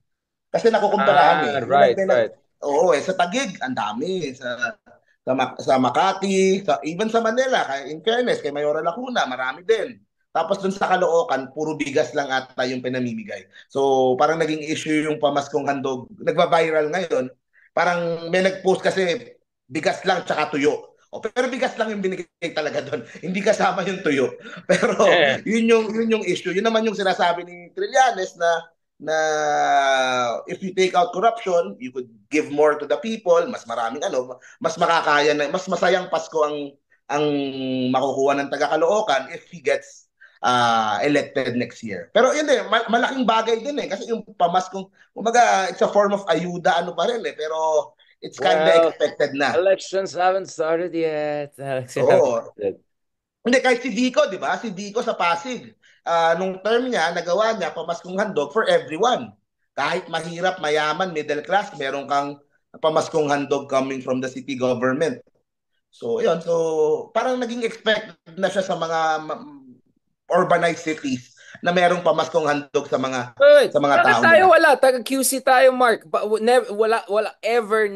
Kasi nakukumparahan Ah, eh. right, right. Oo sa Taguig, ang dami. Sa Makati, even sa Manila, in fairness, kay Mayora Lacuna, marami din. Tapos dun sa Caloocan, puro bigas lang ata yung pinamimigay. So parang naging issue yung pamaskong handog. Nagba-viral ngayon. Parang may nag-post kasi bigas lang tsaka tuyo. Pero bigas lang yung binigay talaga doon. Hindi kasama yung tuyo. Pero yun yung issue. Yun naman yung sinasabi ni Trillanes na if you take out corruption, you could give more to the people, mas maraming mas makakaya na, mas masayang Pasko ang makukuha ng taga Caloocan if he gets elected next year. Pero yun malaking bagay din kasi yung pamaskong, kumbaga, it's a form of ayuda pa rin pero it's kind of Well, expected na. elections haven't started yet. Elections haven't Oo. started. Hindi, kahit si Dico, di ba? Si Dico sa Pasig. Nung term niya, nagawa niya pamaskong handog for everyone. Kahit mahirap, mayaman, middle class, meron kang pamaskong handog coming from the city government. So, yun. So, parang naging expected na siya sa mga urbanized cities na merong pamaskong handog Wait, sa mga bakit tao tayo nila. wala? Taga-QC tayo, Mark. Wala, never,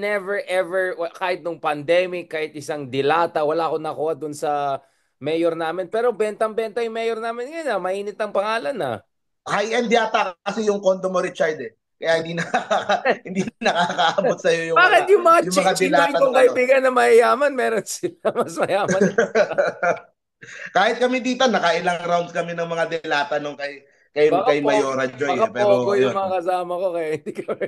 kahit nung pandemic, kahit isang dilata, wala akong nakuha dun sa mayor namin. Pero bentang-benta yung mayor namin ngayon. Mainit ang pangalan na. High-end yata kasi yung condo mo, Richard eh. Kaya hindi hindi nakakaabot sa iyo Bakit yung mga yung mga dilata chino-chino ng kaibigan na mayayaman, meron sila mas mayaman. Kahit kami dito, nakailang rounds kami ng mga delata nung kay Mayora Joy Baka Pero pogo yung ayun. mga kasama ko kaya hindi kami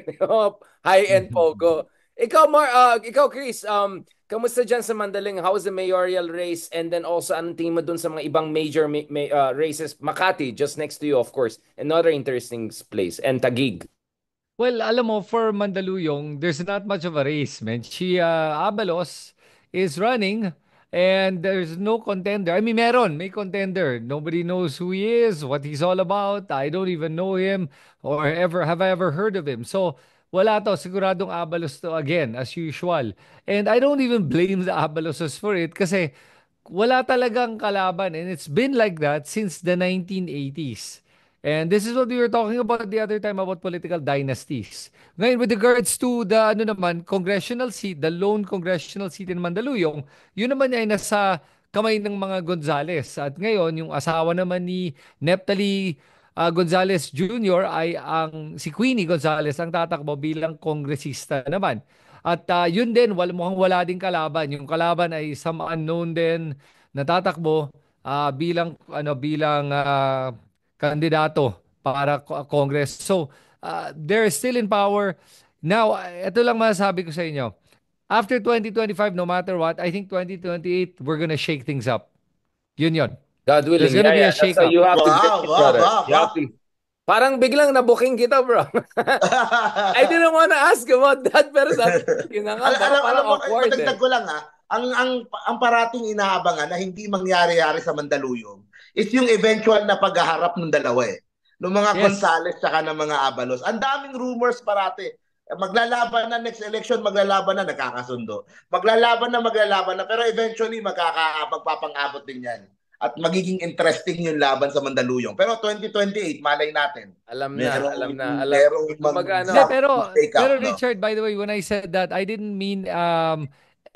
high-end pogo. Ikaw Chris, kamusta dyan sa Mandaling? How's the mayoral race? And then also, anong tingin mo dun sa mga ibang major races? Makati, just next to you, of course. Another interesting place. And Taguig. Well, alam mo, for Mandaluyong, there's not much of a race, man. Abalos is running and there's no contender. I mean, may contender. Nobody knows who he is, what he's all about. I don't even know him or have I ever heard of him. So, wala to. Siguradong Abalos to again, as usual. And I don't even blame the Abaloses for it kasi wala talagang kalaban and it's been like that since the 1980s. And this is what we were talking about the other time about political dynasties. Ngayon, with regards to the congressional seat, the lone congressional seat in Mandaluyong, yun naman ay nasa kamay ng mga Gonzales. At ngayon, yung asawa naman ni Neptali Gonzales Jr. ay si Queenie Gonzales ang tatakbo bilang kongresista naman. At yun din, mukhang wala din kalaban. Yung kalaban ay some unknown din na tatakbo bilang kandidato para Congress. So, they're still in power. Now, ito lang masasabi ko sa inyo. After 2025, no matter what, I think 2028, we're gonna shake things up. Yun. God There's willing. gonna be Yeah. a That's shake why up. you have to get Wow, it, wow, brother. wow, You have wow. to. Parang biglang nabuking kita, bro. I didn't want to ask about that, pero sabi ko, yun na nga, baka Alam parang mo, awkward eh. madagdag ko lang ang parating inaabangan na hindi mangyari-yari sa Mandaluyong is yung eventual na paghaharap ng dalawa eh. Ng mga Yes. Gonzales tsaka ng mga Abalos. Ang daming rumors parati. Maglalaban na next election, maglalaban na nagkakasundo. Maglalaban na, pero eventually magpapang-abot din yan. At magiging interesting yung laban sa Mandaluyong. Pero 2028, malay natin. Alam na, alam Merong na. merong Kumbaga Hindi, mag-take up, pero no? Richard, by the way, when I said that, I didn't mean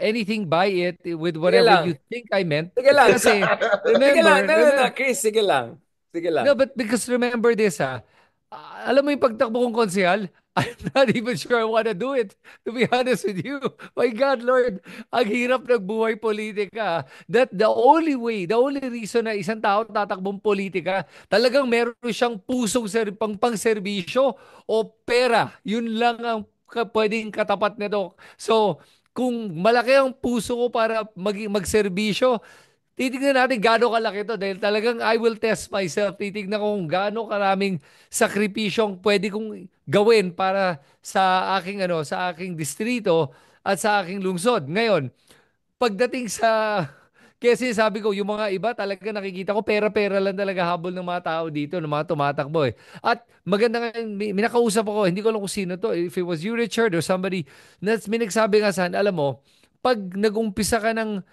anything by it with Sige whatever lang. you think I meant. Sige lang. Kasi, Sige lang. No, no, no. remember, Chris, sige lang. Sige lang. no, but because remember this, alam mo yung pagtakbo kong konsehal, I'm not even sure I want to do it, to be honest with you. My God, Lord, ang hirap nagbuhay politika. That the only way, the only reason na isang tao tatakbong politika, talagang meron siyang pusong pang-serbisyo o pera. Yun lang ang pwedeng katapat nito. So, kung malaki ang puso ko para magserbisyo, titignan natin gaano kalaki to dahil talagang I will test myself. Titignan ko kung gaano karaming sakripisyong pwede kong gawin para sa aking sa aking distrito at sa aking lungsod. Ngayon, pagdating sa kaya sinasabi ko, yung mga iba talaga nakikita ko pera-pera lang talaga habol ng mga tao dito, ng mga tumatakbo eh. At maganda nga, may nakausap ako, hindi ko alam kung sino to, if it was you Richard or somebody, may nagsabi nga sa akin, alam mo, pag nag-umpisa ka ng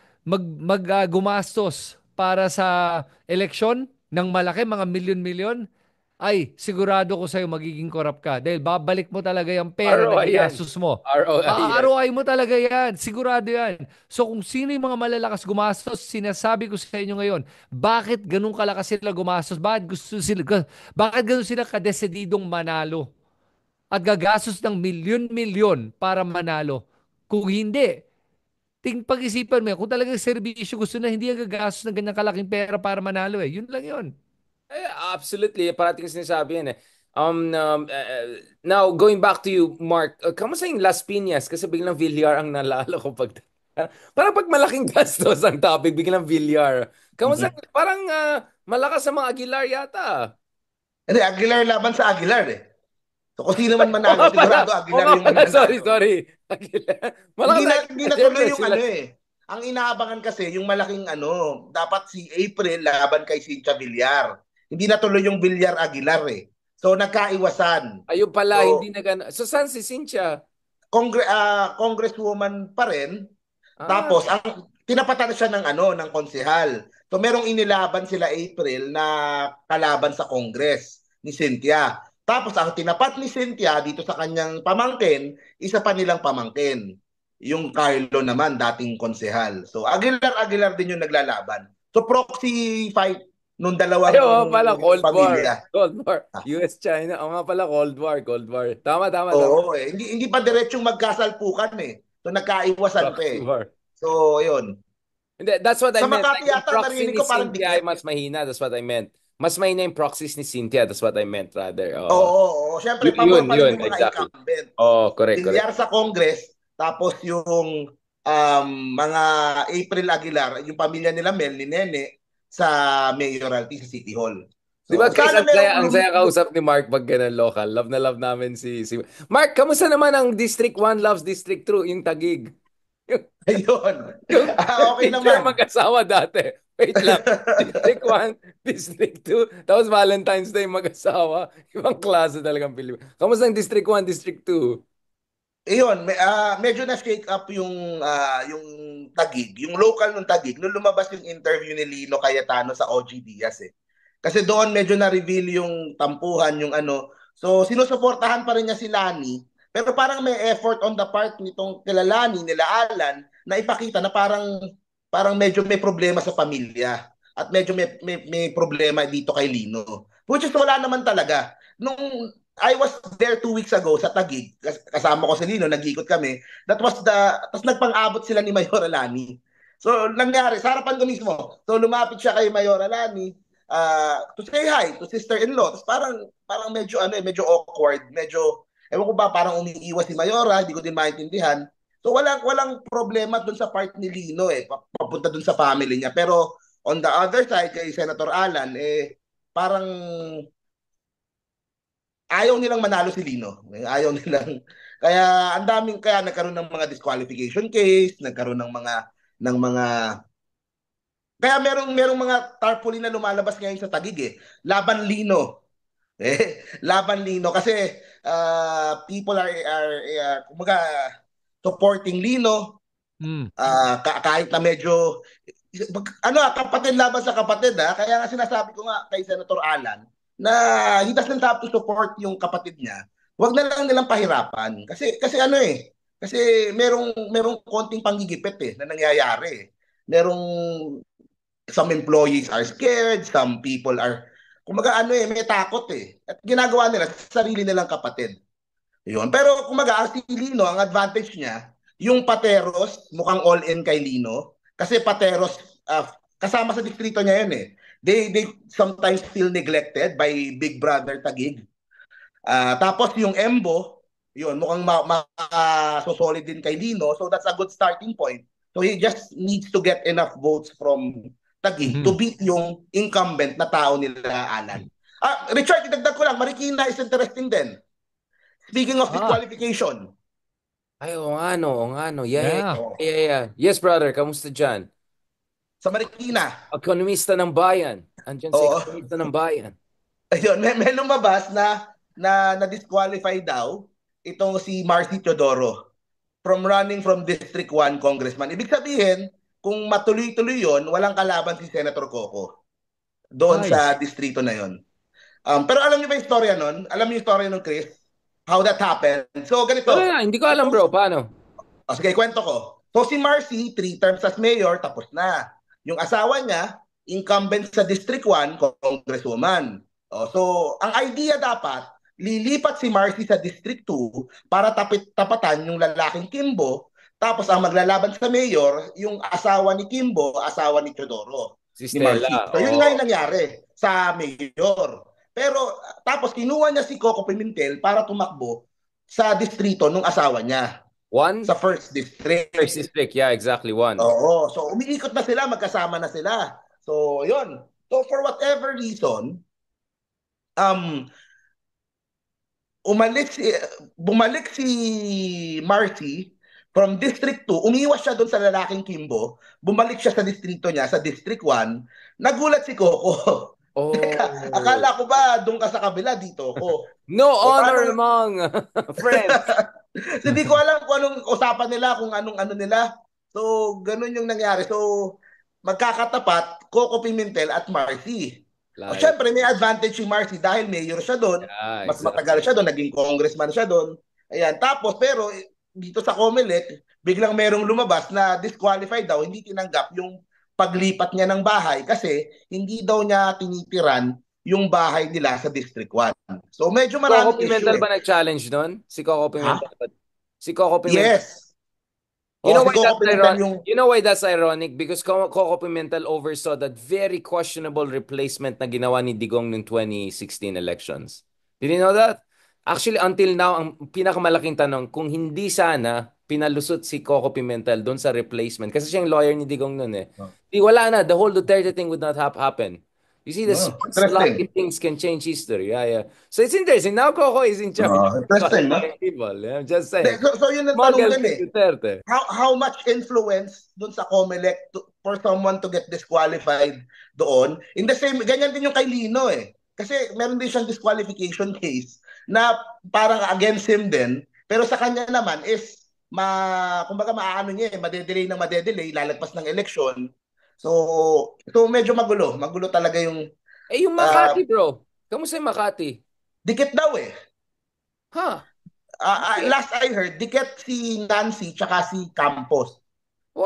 gumastos para sa eleksyon ng malaki, mga milyon-milyon, ay sigurado ko sa'yo magiging korap ka. Dahil babalik mo talaga yung pera na ROI yan. ginastos mo. ROI yan. ROI mo talaga yan. Sigurado yan. So kung sino yung mga malalakas gumastos, sinasabi ko sa inyo ngayon, bakit ganun kalakas sila gumastos? Bakit ganun sila kadesididong manalo? At gagastos ng milyon-milyon para manalo? Kung hindi, pag-isipan mo yan, kung talagang serbisyo gusto na, hindi ang gagastos ng ganyang kalaking pera para manalo eh. Yun lang yun. Absolutely. Parati ko sinasabi yan eh. Now, going back to you, Mark, kamusta yung Las Piñas? Kasi biglang Villar ang nalala ko pag... Parang pag malaking gastos ang topic, biglang Villar. Kamusta? Parang malakas sa mga Aguilar yata. Hindi, Aguilar laban sa Aguilar eh. So kung sino man Oo nga manalo, pala. sigurado Oo Aguilar nga yung pala. Sorry, mananalo. sorry. Aguilar. Malakas sa Hindi Aguilar. na tuloy Siyempre, yung sila. ano eh. Ang inaabangan kasi yung malaking dapat si April laban kay Cynthia Villar. Hindi na tuloy yung Villar Aguilar eh. So nagkaiwasan. Ayun pala, hindi So na gano'n. So, saan si Cynthia? congresswoman pa rin. Ah, Tapos ang tinapatan siya ng konsehal. So merong inilaban sila April na kalaban sa Congress ni Cynthia. Tapos ang tinapat ni Cynthia dito sa kanyang pamangkin, isa pa nilang pamangkin. Yung Carlo naman, dating konsehal. So Aguilar din yung naglalaban. So proxy fight nung dalawang ayun pala, Cold War. pamilya. Cold War. US-China. Oo nga pala, Cold War. Cold War. Tama, tama, tama. Oo eh. Hindi pa diretsong magkasalpukan eh. So nagkaiwasan pa Proxy eh. war. So yun. Hindi, that's what I Sa meant. Makati Like, yung yata proxy narinig ni ko parang Cynthia ay dikit. mas mahina. That's what I meant. Mas mahina yung proxies ni Cynthia. That's what I meant, rather. Oo, Oo. oo. Siyempre, pabor Yun, pa rin yun. yung mga Exactly. incumbent. Oh, correct, correct. Bilyar sa Congress, tapos yung mga April Aguilar, yung pamilya nila Mel, ni Nene, sa mayoralty sa City Hall. Di ba, So, Chris, sana merong ang saya kausap ni Mark pag ganun local. Love na love namin si... Mark, kamusta naman ang District 1 loves District 2, yung Taguig? Yung, Ayun. yung Okay picture naman. mag-asawa dati. Wait lang. District 1, District 2, tapos Valentine's Day mag-asawa. Ibang klase talagang Pilipinas. Kamusta ang District 1, District 2? Ayun, medyo na-shake up yung Taguig, yung local ng Taguig, nung lumabas yung interview ni Lino Cayetano sa OG Diaz eh. Kasi doon medyo na-reveal yung tampuhan, yung ano. So, sinusuportahan pa rin niya si Lani, pero parang may effort on the part nitong kila Lani, nila Alan, na ipakita na parang medyo may problema sa pamilya. At medyo may problema dito kay Lino. Which is wala naman talaga. Nung I was there 2 weeks ago sa Taguig, kasama ko si Lino, nag-ikot kami. Tapos nagpang-abot sila ni Mayor Alani. So, nangyari, sa harapan ko mismo. So, lumapit siya kay Mayor Alani, to say hi to sister-in-law. Tapos parang medyo awkward, ewan ko ba, parang umiiwas si Mayora, hindi ko din maintindihan. So walang problema dun sa part ni Lino papunta dun sa family niya. Pero on the other side kay Senator Alan parang ayaw nilang manalo si Lino. Ayaw nilang kaya nagkaroon ng mga disqualification case, nagkaroon ng mga kaya merong mga tarpaulin na lumalabas ngayon sa Taguig Laban Lino. Laban Lino kasi people are kumaga supporting Lino kahit na medyo kapatid laban sa kapatid kaya nga sinasabi ko nga kay Senator Alan na he doesn't have to support yung kapatid niya. Wag na lang nilang pahirapan kasi kasi merong konting panggigipit na nangyayari. Merong some employees are scared, some people are kumaga may takot At ginagawa nila sa sarili nilang kapatid. Yun. Pero kumaga si Lino, ang advantage niya, yung Pateros, mukhang all-in kay Lino. Kasi Pateros, kasama sa distrito niya yun They sometimes feel neglected by Big Brother Taguig. Tapos yung Embo, yun, mukhang solid din kay Lino. So that's a good starting point. So he just needs to get enough votes from Taguig to beat yung incumbent na tao nila Alan. Richard, idagdag ko lang, Marikina is interesting din. Speaking of Ah, disqualification, Ay, oo nga no, oo nga no. Yeah, yeah, yeah. yeah, oh, yeah, yeah. Yes, brother, kamusta dyan? sa Marikina, Ekonomista ng bayan. Andyan si oh, ekonomista ng bayan. ayun, may lumabas na disqualify daw itong si Marcy Teodoro from running from District 1 congressman. Ibig sabihin, kung matuloy-tuloy yon, walang kalaban si Senator Coco doon Ay, sa distrito na yon. Pero alam niyo ba yung istorya nun? Alam niyo yung istorya nun, Chris? How that happened? So, Wala ganito. na, hindi ko alam Itong, bro, paano? sige, kwento ko. So, si Marcy, 3 terms as mayor, tapos na. Yung asawa niya, incumbent sa District 1, congresswoman. So, ang idea dapat, lilipat si Marcy sa District 2 para tapatan yung lalaking Kimbo, tapos ang maglalaban sa mayor, yung asawa ni Kimbo, asawa ni Teodoro, Si ni Marcy. Stella, So, yun nga oo. yung nangyari sa mayor. Pero tapos kinuha niya si Coco Pimentel para tumakbo sa distrito ng asawa niya One? sa first First district. district, yeah, exactly, one. Oo. So umiikot na sila, magkasama na sila. So, yun. So for whatever reason, um umalis si bumalik si Marcy from District 2, umiwas siya doon sa lalaking Kimbo, bumalik siya sa distrito niya, sa District 1, nagulat si Coco. Teka, Oh. akala ko ba doon ka sa kabila, dito ko. No O honor paano, among friends. hindi ko alam kung anong usapan nila, kung anong ano nila. So, ganun yung nangyari. So, magkakatapat, Coco Pimentel at Marcy. O Like, syempre, may advantage si Marcy dahil mayor siya doon. yeah, Mas matagal exactly. siya doon, naging congressman siya doon. Ayan, tapos, pero dito sa Comelec, biglang merong lumabas na disqualified daw, hindi tinanggap yung paglipat niya ng bahay kasi hindi daw niya tinitiran yung bahay nila sa District 1. So medyo Coco maraming issue Pimentel eh. ba nag-challenge nun? Si Coco Pimentel Ha? ba? Si Coco Pimentel. Yes. You O, know si why Coco that's Pimentel ironic? yung... You know why that's ironic? Because Coco Pimentel oversaw that very questionable replacement na ginawa ni Digong noong 2016 elections. Did you know that? Actually, until now, ang pinakamalaking tanong, kung hindi sana pinalusot si Coco Pimentel doon sa replacement, kasi siya yung lawyer ni Digong noon eh. Di wala na, the whole Duterte thing would not have happened. You see, the Oh, small interesting. lucky things can change history. Yeah, yeah. So it's interesting. Now Coco is in charge Oh, of interesting, no? people. Yeah, I'm just saying. So yun ang Small tanong dun helping eh. Duterte. How much influence dun sa COMELEC for someone to get disqualified doon? In the same, ganyan din yung kay Lino eh. Kasi meron din siyang disqualification case na parang against him din. Pero sa kanya naman is, kumbaga maaano niya eh, madedelay, lalagpas ng eleksyon. So medyo magulo. Magulo talaga yung Eh, yung uh, Makati, bro. Kamusta yung Makati? dikit daw eh. Ha? Bakit? Last I heard, dikit si Nancy tsaka si Campos.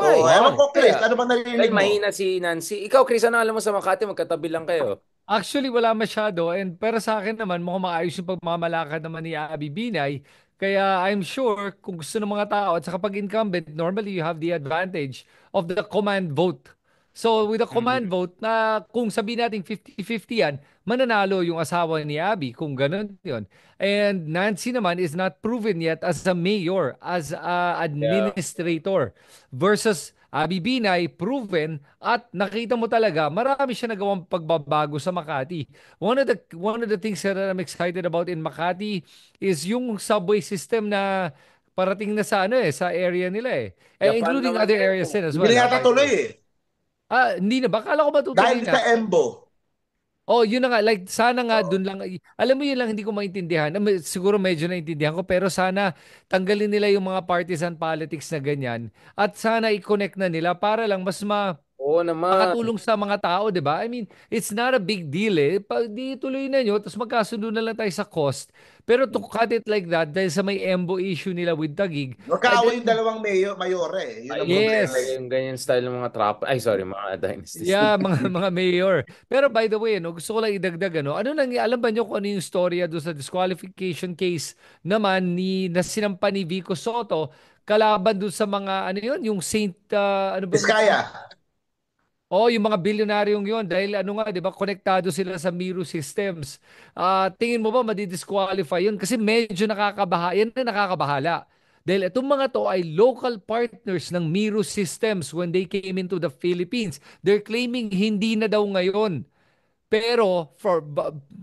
So, Why? ewan ko, Chris, Kaya, ano bang dahil narinig mo? mahina si Nancy. Ikaw, Chris, ano alam mo sa Makati? Magkatabi lang kayo. actually wala masyado pero sa akin naman mukhang maayos yung pagmamalakad naman ni Abby Binay. Kaya I'm sure kung gusto ng mga tao at saka pag incumbent, normally you have the advantage of the command vote. So with the command Mm. vote na kung sabihin natin 50-50 yan, mananalo yung asawa ni Abby kung ganun yon. And Nancy naman is not proven yet as a mayor, as a Yeah. administrator versus Abby Binay, proven at nakita mo talaga marami siya nagawang pagbabago sa Makati. One of the things that I'm excited about in Makati is yung subway system na parating na sa sa area nila eh. Japan Including naman other yan. areas din as Hindi well, na ah, yata by the tuloy way. eh. Hindi na ba? Kala ko Dahil matutuloy sa na. Embo. Oh, yun na nga. Like, sana nga Oo. dun lang. Alam mo, yun lang hindi ko maintindihan. Siguro medyo naintindihan ko. Pero sana tanggalin nila yung mga partisan politics na ganyan. At sana i-connect na nila para lang mas Oo naman. makatulong sa mga tao, 'di ba? I mean, it's not a big deal eh. Pag di tuloy na nyo, tapos magkasundo na lang tayo sa cost. Pero to cut it like that, dahil sa may embo issue nila with Taguig, Magkaaway yung then, dalawang mayore eh. Yun ang Ayun problema talaga eh. yes. yung ganyan style ng mga trap. Ay, sorry, mga dynasties. Yeah, mga mayor. Pero by the way, gusto ko lang idagdag alam ba niyo kung ano yung storya do sa disqualification case naman na sinampa ni Vico Soto kalaban doon sa mga ano yun, yung Saint ano ba Diskaya. Oh, yung mga bilyonaryong yon dahil ano nga, 'di ba, konektado sila sa Miro Systems. Tingin mo ba madi-disqualify yun? Kasi medyo yan na nakakabahala. Dahil itong mga to ay local partners ng Miro Systems when they came into the Philippines. They're claiming hindi na daw ngayon. Pero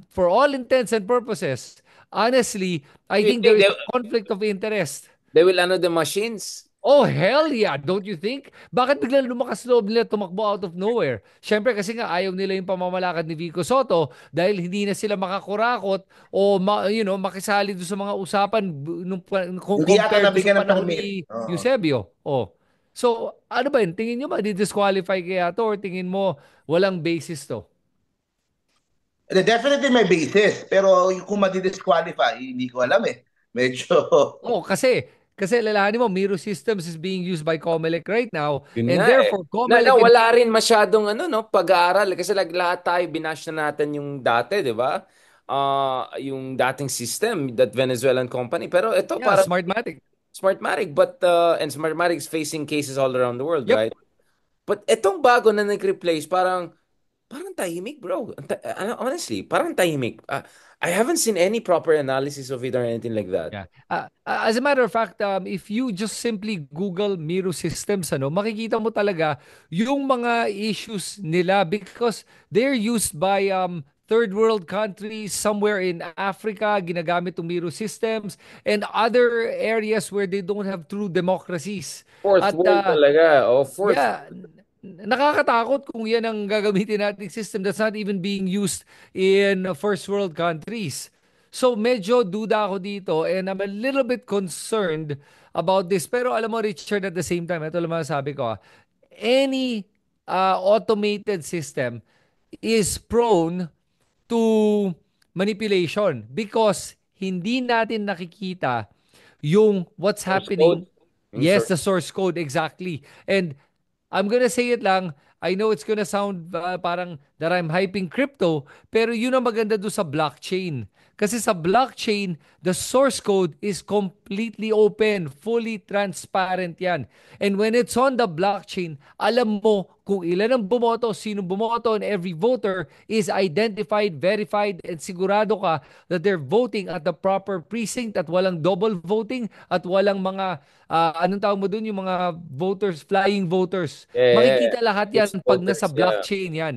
for all intents and purposes, honestly, I You think there think is a conflict of interest. they will ano the machines? Oh, hell yeah. Don't you think? Bakit biglang lumakas loob nila tumakbo out of nowhere? Siyempre kasi nga ayaw nila yung pamamalakad ni Vico Soto dahil hindi na sila makakurakot o makisali doon sa mga usapan kung Hindi ata compared doon sa nabigyan ng panahon permit. ni Oo. Eusebio. Oh. So, ano ba yun? Tingin nyo ma-disqualify kaya to or tingin mo walang basis to? Definitely may basis. Pero kung madi-disqualify, hindi ko alam eh. Medyo... Oh, kasi lalahanin mo, Miro Systems is being used by Comelec right now Yun and nga eh. therefore Na Comelec and wala rin masyadong ano no pag-aaral kasi lahat tayo binash na natin yung dati, 'di ba? Yung dating system that Venezuelan company. Pero ito yeah, parang Smartmatic. Smartmatic but and Smartmatic is facing cases all around the world, Yep. right? But itong bago na nag-replace parang tahimik, bro. Honestly, parang tahimik. I haven't seen any proper analysis of it or anything like that. Yeah. As a matter of fact, if you just simply Google Miro Systems, makikita mo talaga yung mga issues nila because they're used by third world countries somewhere in Africa, ginagamit yung Miro Systems and other areas where they don't have true democracies. Fourth At world talaga. Oh, fourth. yeah, nakakatakot kung yan ang gagamitin nating system that's not even being used in first world countries. So medyo duda ako dito and I'm a little bit concerned about this. Pero alam mo Richard, at the same time, ito lang masasabi ko, any automated system is prone to manipulation because hindi natin nakikita yung what's Source code. happening. Yung Yes, source. the source code, exactly. And I'm gonna say it lang, I know it's gonna sound parang that I'm hyping crypto, pero yun ang maganda doon sa blockchain. Kasi sa blockchain, the source code is completely open, fully transparent yan. And when it's on the blockchain, alam mo kung ilan ang bumoto, sino bumoto, and every voter is identified, verified, and sigurado ka that they're voting at the proper precinct at walang double voting at walang mga, anong tawag mo dun, yung mga voters, flying voters. Yeah, yeah, yeah. Makikita lahat yan Mixed pag nasa voters, yeah. blockchain yan.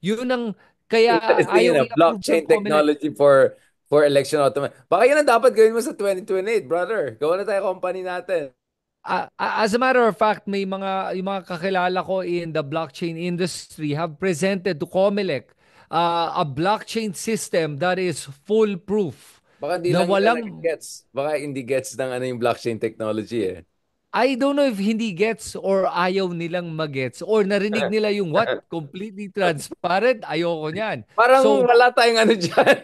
Yun ang, kaya Interesting ayaw yun, i-approve ng blockchain COMELEC. technology for election automation. Baka yun ang dapat gawin mo sa 2028, brother. Gawa na tayo company natin. As a matter of fact, yung mga kakilala ko in the blockchain industry have presented to COMELEC a blockchain system that is foolproof. Baka di Na lang nila walang, nag-gets. Baka hindi gets ng ano yung blockchain technology eh. I don't know if hindi gets or ayaw nilang magets or narinig nila yung what? Completely transparent? Ayoko niyan. Parang So, wala tayong ano dyan.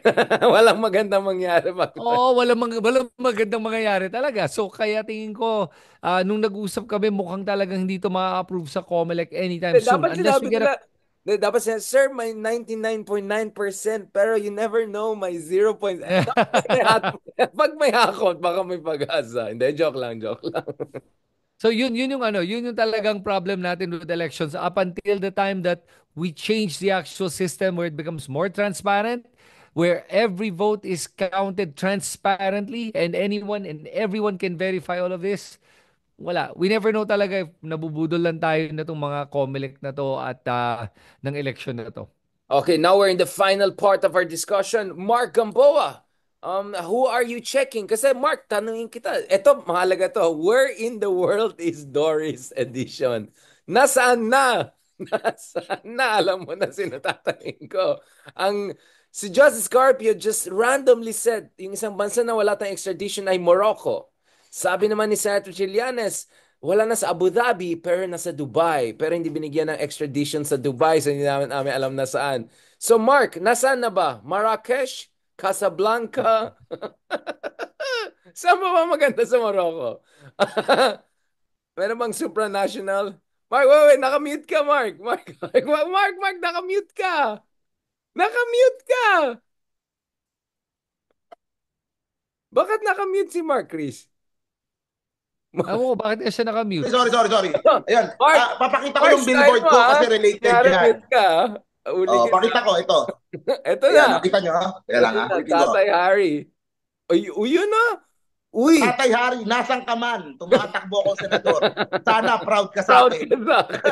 Walang magandang mangyari. oh, walang magandang mangyayari talaga. So, kaya tingin ko, nung nag-usap kami, mukhang talagang hindi to ma-approve sa COMELEC anytime soon. Dapat Unless sinabi we get nila, dapat sinabi, sir, may 99.9% pero you never know, may 0. Pag may hakot, baka may pag-asa. Hindi, joke lang, joke lang. So yun yung talagang problem natin with elections up until the time that we change the actual system where it becomes more transparent, where every vote is counted transparently and anyone and everyone can verify all of this. Wala. We never know talaga if nabubudol lang tayo na tong mga COMELEC na to at ng election na to. Okay, now we're in the final part of our discussion. Mark Gamboa, who are you checking? Kasi Mark, tanungin kita. Ito, mahalaga to. Where in the world is Doris Edition? Nasaan na? Nasaan na? Alam mo na sinatatanungin ko. Si Justice Carpio just randomly said, yung isang bansa na wala tayong extradition ay Morocco. Sabi naman ni Senator Trillanes, wala na sa Abu Dhabi, pero nasa Dubai. Pero hindi binigyan ng extradition sa Dubai, so hindi namin alam na saan. So Mark, nasaan na ba? Marrakesh? Casablanca? Saan ba maganda sa Morocco? Meron bang supranational? Mark, wait, nakamute ka, Mark. Mark, nakamute ka. Nakamute ka. Bakit nakamute si Mark, Chris? Ewan ko, bakit siya nakamute? Sorry. Ayan, Mark, papakita ko Mark, yung billboard ko kasi related dyan. Mute ka. Uli ka. Pakita ko, ito. Ito Ayan, na. nakita nyo, ha? Kaya lang, ha? Ito na, Ulitin ko. Tatay Harry. Uy, yun na. Uy. Tatay Harry, nasang ka man? Tumatakbo ako, senador. Sana proud ka sa Proud akin. ka sa akin.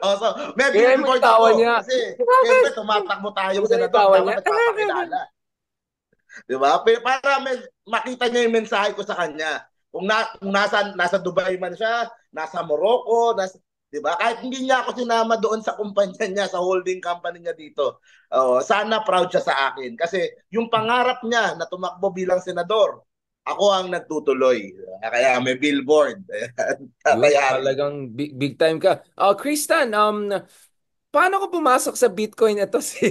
So, may Kaya billboard may tawa ako. niya. Kasi, siyempre, tumatakbo tayong senador. tawa Dapat niya. nagpapakilala. Di ba? Para makita niya yung mensahe ko sa kanya. Kung nasa Dubai man siya, nasa Morocco, di ba? Kahit hindi niya ako sinama doon sa kumpanya niya, sa holding company niya dito. Sana proud siya sa akin. Kasi yung pangarap niya na tumakbo bilang senador, ako ang nagtutuloy. Kaya may billboard. Yun, Tatayari. talagang big time ka. Kristan, paano ko pumasok sa Bitcoin ito si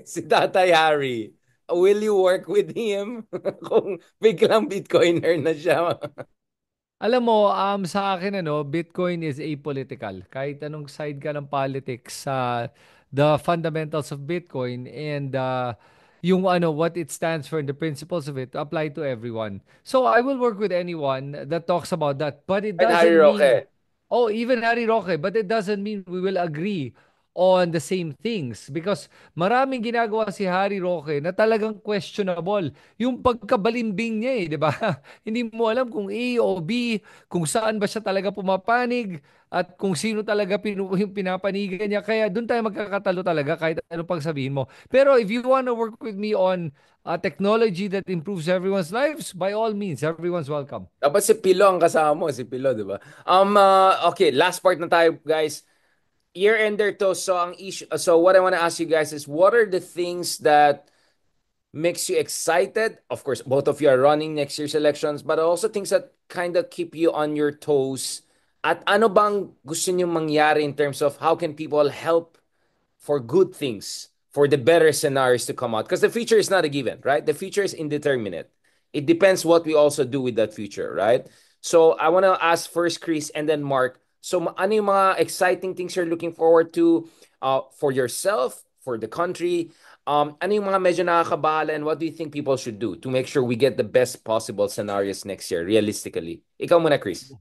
si Tatay Harry? Will you work with him kung biglang Bitcoiner na siya? Alam mo, sa akin Bitcoin is apolitical. Kahit anong side ka ng politics, the fundamentals of Bitcoin and yung what it stands for and the principles of it apply to everyone. So I will work with anyone that talks about that, but it And Harry doesn't mean Roque. oh, even Harry Roque, but it doesn't mean we will agree on the same things because maraming ginagawa si Harry Roque na talagang questionable. Yung pagkabalimbing niya di ba? Hindi mo alam kung A o B, kung saan ba siya talaga pumapanig at kung sino talaga yung pinapanigan niya. Kaya doon tayo magkakatalo talaga kahit ano pang sabihin mo. Pero if you want to work with me on technology that improves everyone's lives, by all means, everyone's welcome. Dapat si Pilo ang kasama mo, si Pilo, di ba? Okay, last part na tayo, guys. Year-ender to, so ang issue, so what I want to ask you guys is, what are the things that makes you excited? Of course, both of you are running next year's elections, but also things that kind of keep you on your toes. At ano bang gusto niyo mangyari in terms of how can people help for good things, for the better scenarios to come out? Because the future is not a given, right? The future is indeterminate. It depends what we also do with that future, right? So I want to ask first Chris and then Mark. So ano yung mga exciting things you're looking forward to for yourself, for the country? Ano yung mga medyo nakakabahala and what do you think people should do to make sure we get the best possible scenarios next year, realistically? Ikaw muna, Chris.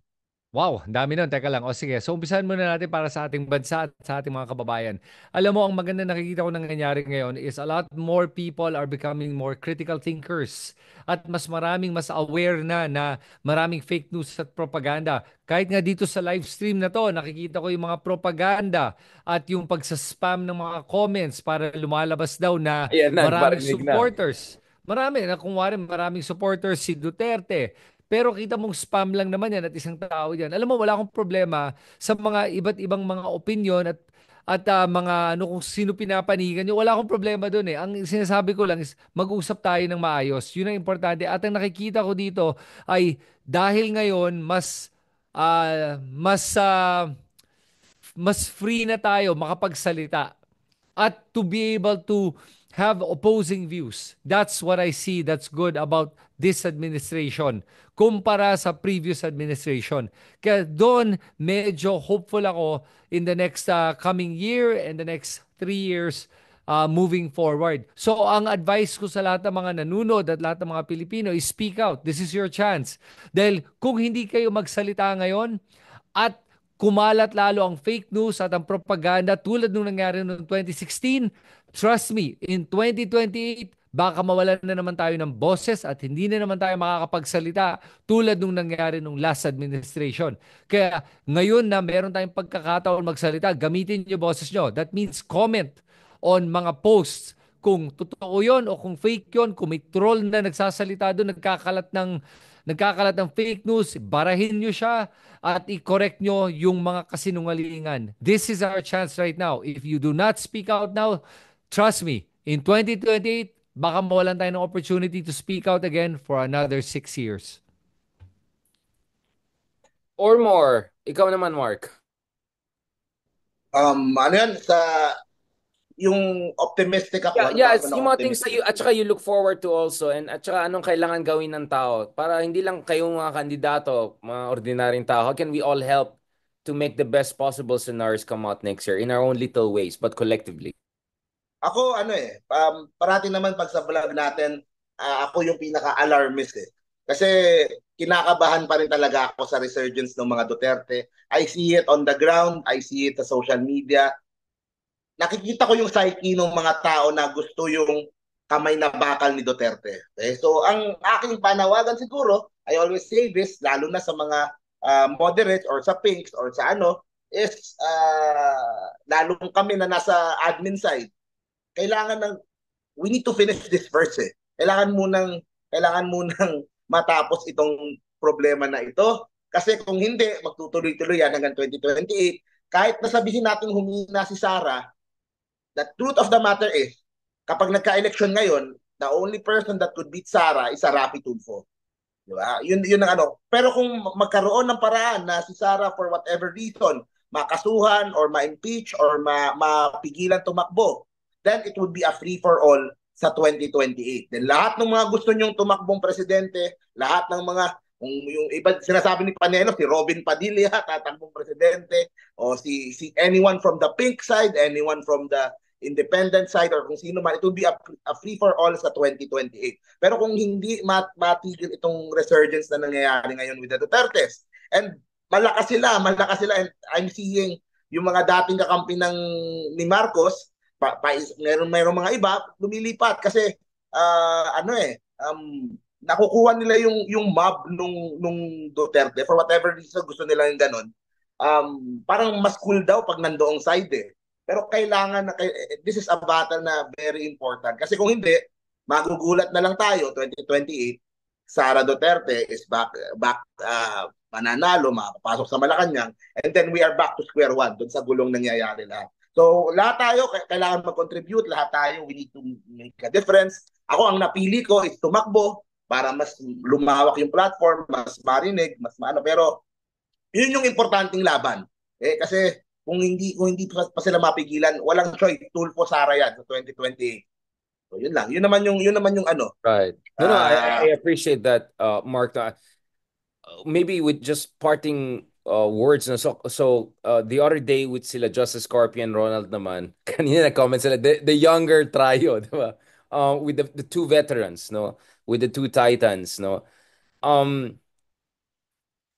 Wow, ang dami nun. Teka lang. O sige, so umpisahan muna natin para sa ating bansa at sa ating mga kababayan. Alam mo, ang maganda nakikita ko nangyayari ngayon is a lot more people are becoming more critical thinkers. At mas aware na maraming fake news at propaganda. Kahit nga dito sa live stream na to, nakikita ko yung mga propaganda at yung pagsaspam ng mga comments para lumalabas daw na Ayan na, maraming barinig na. supporters. Marami, na kung maraming supporters si Duterte. Pero kita mong spam lang naman yan at isang tao yan. Alam mo, wala akong problema sa mga iba't ibang mga opinion at mga kung sino pinapanigan nyo. Wala akong problema doon eh. Ang sinasabi ko lang is mag-usap tayo ng maayos. Yun ang importante. At ang nakikita ko dito ay dahil ngayon mas free na tayo makapagsalita at to be able to have opposing views. That's what I see that's good about this administration kumpara sa previous administration. Kaya doon medyo hopeful ako in the next coming year and the next 3 years moving forward. So ang advice ko sa lahat ng mga nanunod at lahat ng mga Pilipino is speak out. This is your chance. Dahil kung hindi kayo magsalita ngayon at kumalat lalo ang fake news at ang propaganda tulad nung nangyari noong 2016, trust me, in 2028, baka mawalan na naman tayo ng boses at hindi na naman tayo makakapagsalita tulad nung nangyari nung last administration. Kaya ngayon na meron tayong pagkakataon magsalita, gamitin niyo boses nyo. That means comment on mga posts kung totoo yon o kung fake yon, kung may troll na nagsasalita doon, nagkakalat ng fake news, barahin nyo siya at i-correct nyo yung mga kasinungalingan. This is our chance right now. If you do not speak out now, trust me, in 2028, baka mawalan tayo ng opportunity to speak out again for another 6 years. Or more. Ikaw naman, Mark. Ano yan, yung optimistic ako, Yeah, ano yeah, ba ako it's ng yung mga things that optimistic? at saka you look forward to also and at saka anong kailangan gawin ng tao para hindi lang kayong mga kandidato, mga ordinaryong tao. How can we all help to make the best possible scenarios come out next year in our own little ways but collectively? Ako, parati naman pag sa vlog natin, ako yung pinaka-alarmist eh. Kasi kinakabahan pa rin talaga ako sa resurgence ng mga Duterte. I see it on the ground, I see it sa social media. Nakikita ko yung psyche ng mga tao na gusto yung kamay na bakal ni Duterte. Okay? So, ang aking panawagan siguro, I always say this, lalo na sa mga moderates or sa pinks or sa is lalong kami na nasa admin side, kailangan we need to finish this first eh. Kailangan munang matapos itong problema na ito. Kasi kung hindi, magtutuloy-tuloy yan hanggang 2028. Kahit nasabihin natin humina si Sara, the truth of the matter is, kapag nagka-election ngayon, the only person that could beat Sara is Rapi Tulfo. Di ba? Yun ang ano. Pero kung magkaroon ng paraan na si Sara for whatever reason, makasuhan or ma-impeach or mapigilan tumakbo, then it would be a free for all sa 2028. Then lahat ng mga gusto nyong tumakbong presidente, lahat ng mga kung yung iba sinasabi ni Panelo, si Robin Padilla tatakbong presidente, o si anyone from the pink side, anyone from the independent side, or kung sino man, it will be a free for all sa 2028. Pero kung hindi matigil itong resurgence na nangyayari ngayon with the Dutertes, and malakas sila, and I'm seeing yung mga dating kakampi ni Marcos, meron mga iba lumilipat kasi nakukuha nila yung mob nung Duterte for whatever reason, gusto nila yung ganun. Parang mas cool daw pag nandoong side eh. Pero this is a battle na very important. Kasi kung hindi, magugulat na lang tayo, 2028, Sara Duterte is mananalo, makapasok sa Malacanang, and then we are back to square one dun sa gulong nangyayari lahat. So, lahat tayo, kailangan mag-contribute, lahat tayo, we need to make a difference. Ako, ang napili ko is tumakbo para mas lumawak yung platform, mas marinig, mas maano. Pero, yun yung importanteng laban. Kasi, kung hindi pa sila mapigilan, walang choice, Tulfo Sara yan sa 2028. So, yun lang. Yun naman yung ano. Right. No, I appreciate that, Mark. Maybe with just parting words. No? So the other day with sila Justice Scorpion, Ronald naman, kanina nag-comment sila, the younger trio, di ba? With the two veterans, no? With the two titans, no?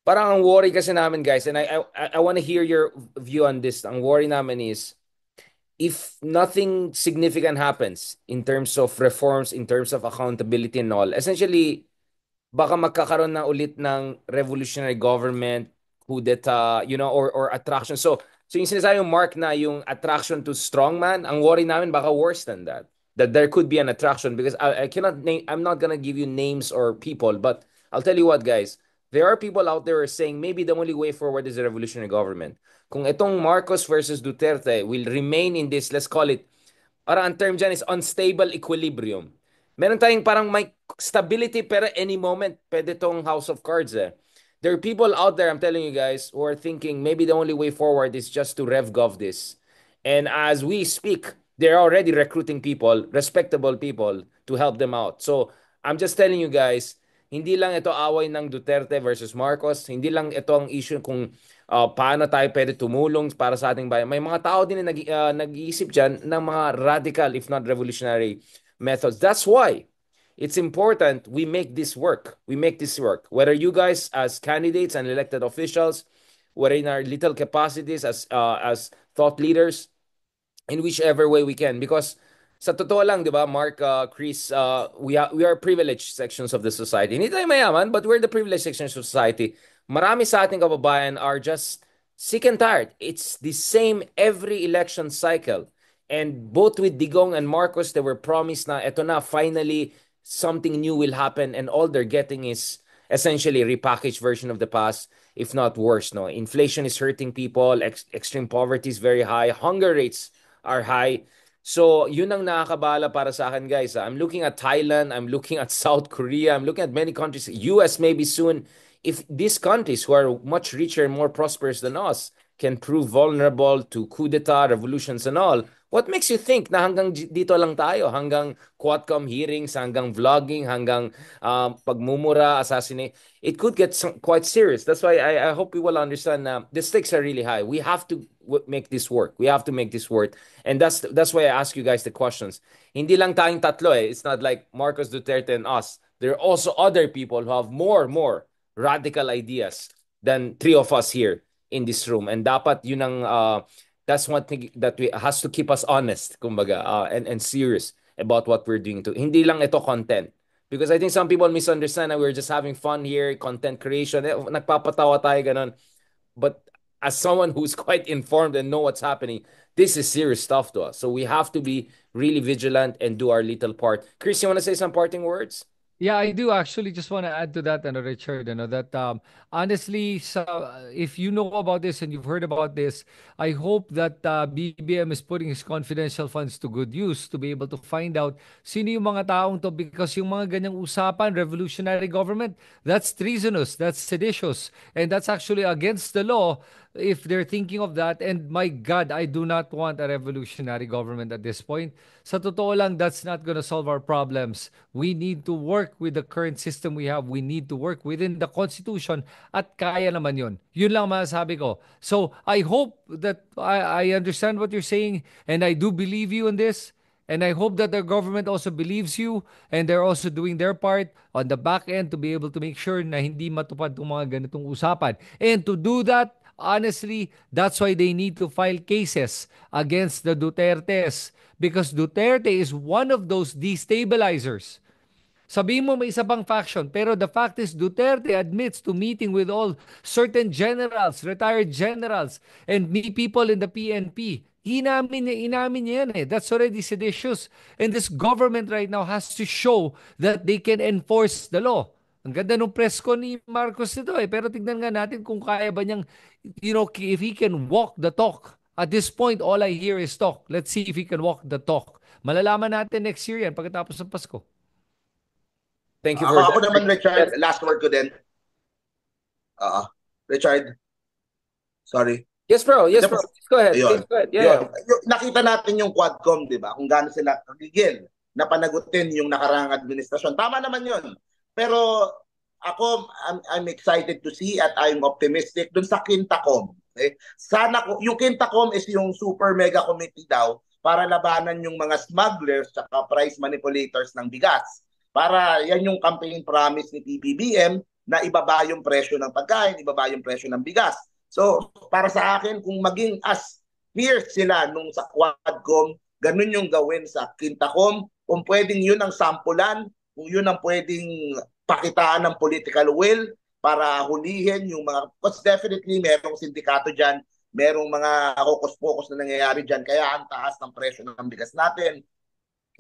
Parang ang worry kasi namin, guys, and I want to hear your view on this. Ang worry namin is, if nothing significant happens in terms of reforms, in terms of accountability and all, essentially, baka magkakaroon na ulit ng revolutionary government, kudeta, or attraction. So yung sinasabi yung Mark na yung attraction to strongman, ang worry namin baka worse than that. That there could be an attraction because I cannot name, I'm not gonna give you names or people, but I'll tell you what, guys, there are people out there saying maybe the only way forward is a revolutionary government. Kung itong Marcos versus Duterte will remain in this, let's call it, parang ang term dyan is unstable equilibrium. Meron tayong parang may stability pero any moment pwede tong House of Cards eh. There are people out there, I'm telling you guys, who are thinking maybe the only way forward is just to rev-gov this. And as we speak, they're already recruiting people, respectable people, to help them out. So, I'm just telling you guys, hindi lang ito away ng Duterte versus Marcos, hindi lang ito ang issue kung paano tayo pwede tumulong para sa ating bayan. May mga tao din na nag-iisip dyan ng mga radical, if not revolutionary methods. That's why it's important we make this work. We make this work. Whether you guys as candidates and elected officials, whether in our little capacities as thought leaders, in whichever way we can. Because sa totoo lang, di ba, Mark, Chris, we are privileged sections of the society. Hindi tayo mayaman, but we're the privileged sections of society. Marami sa ating kababayan are just sick and tired. It's the same every election cycle. And both with Digong and Marcos, they were promised na eto na, finally, something new will happen. And all they're getting is essentially a repackaged version of the past, if not worse. No, inflation is hurting people. Extreme poverty is very high. Hunger rates are high. So, yun ang nakakabala para sa akin, guys. I'm looking at Thailand. I'm looking at South Korea. I'm looking at many countries. US maybe soon. If these countries who are much richer and more prosperous than us can prove vulnerable to coup d'etat, revolutions and all, what makes you think na hanggang dito lang tayo? Hanggang Quadcom hearings, hanggang vlogging, hanggang pagmumura, assassinate. It could get quite serious. That's why I hope we will understand na the stakes are really high. We have to make this work. We have to make this work. And that's why I ask you guys the questions. Hindi lang tayong tatlo eh. It's not like Marcos Duterte and us. There are also other people who have more radical ideas than three of us here in this room. And dapat yun ang that's one thing that has to keep us honest, kumbaga, and serious about what we're doing to. Hindi lang ito content. Because I think some people misunderstand that we're just having fun here, content creation. Nagpapatawa tayo ganun. But as someone who's quite informed and know what's happening, this is serious stuff to us. So we have to be really vigilant and do our little part. Chris, you want to say some parting words? Yeah, I do actually just want to add to that, Richard, that honestly, so, if you know about this and you've heard about this, I hope that BBM is putting his confidential funds to good use to be able to find out sino yung mga taong to, because yung mga ganyang usapan, revolutionary government, that's treasonous, that's seditious, and that's actually against the law if they're thinking of that. And my God, I do not want a revolutionary government at this point. Sa totoo lang, that's not gonna solve our problems. We need to work with the current system we have. We need to work within the Constitution, at kaya naman yun. Yun lang masasabi ko. So, I hope that I understand what you're saying, and I do believe you in this. And I hope that the government also believes you, and they're also doing their part on the back end to be able to make sure na hindi matupad itong mga ganitong usapan. And to do that, honestly, that's why they need to file cases against the Dutertes, because Duterte is one of those destabilizers. Sabihin mo may isa pang faction, pero the fact is Duterte admits to meeting with all certain generals, retired generals, and people in the PNP. Inamin niya yan eh. That's already seditious. And this government right now has to show that they can enforce the law. Ang ganda ng press ko ni Marcos nito eh. Pero tignan nga natin kung kaya ba niyang, if he can walk the talk. At this point, all I hear is talk. Let's see if he can walk the talk. Malalaman natin next year yan pagkatapos ng Pasko. Thank you Ako, for ako that. naman, Richard, last word ko din. Richard, sorry. Yes, bro. Yes, bro. Please go ahead. Ayun. Please go ahead. Yeah. Yun. Nakita natin yung Quadcom, di ba? Kung gaano sila kagigil na panagutin yung nakarang administrasyon. Tama naman yun. Pero ako, I'm excited to see at I'm optimistic dun sa Quintacom. Okay? Sana, yung Quintacom is yung super mega committee daw para labanan yung mga smugglers at price manipulators ng bigas. Para yan yung campaign promise ni PBBM na ibaba yung presyo ng pagkain, ibaba yung presyo ng bigas. So, para sa akin, kung maging as fierce sila nung sa Quadcom, ganun yung gawin sa Quintacom. Kung pwedeng yun ang sampulan, kung yun ang pwedeng pakitaan ng political will para hulihin yung mga, because definitely merong sindikato dyan, merong mga hokus-pokus na nangyayari dyan, kaya ang taas ng presyo ng bigas natin.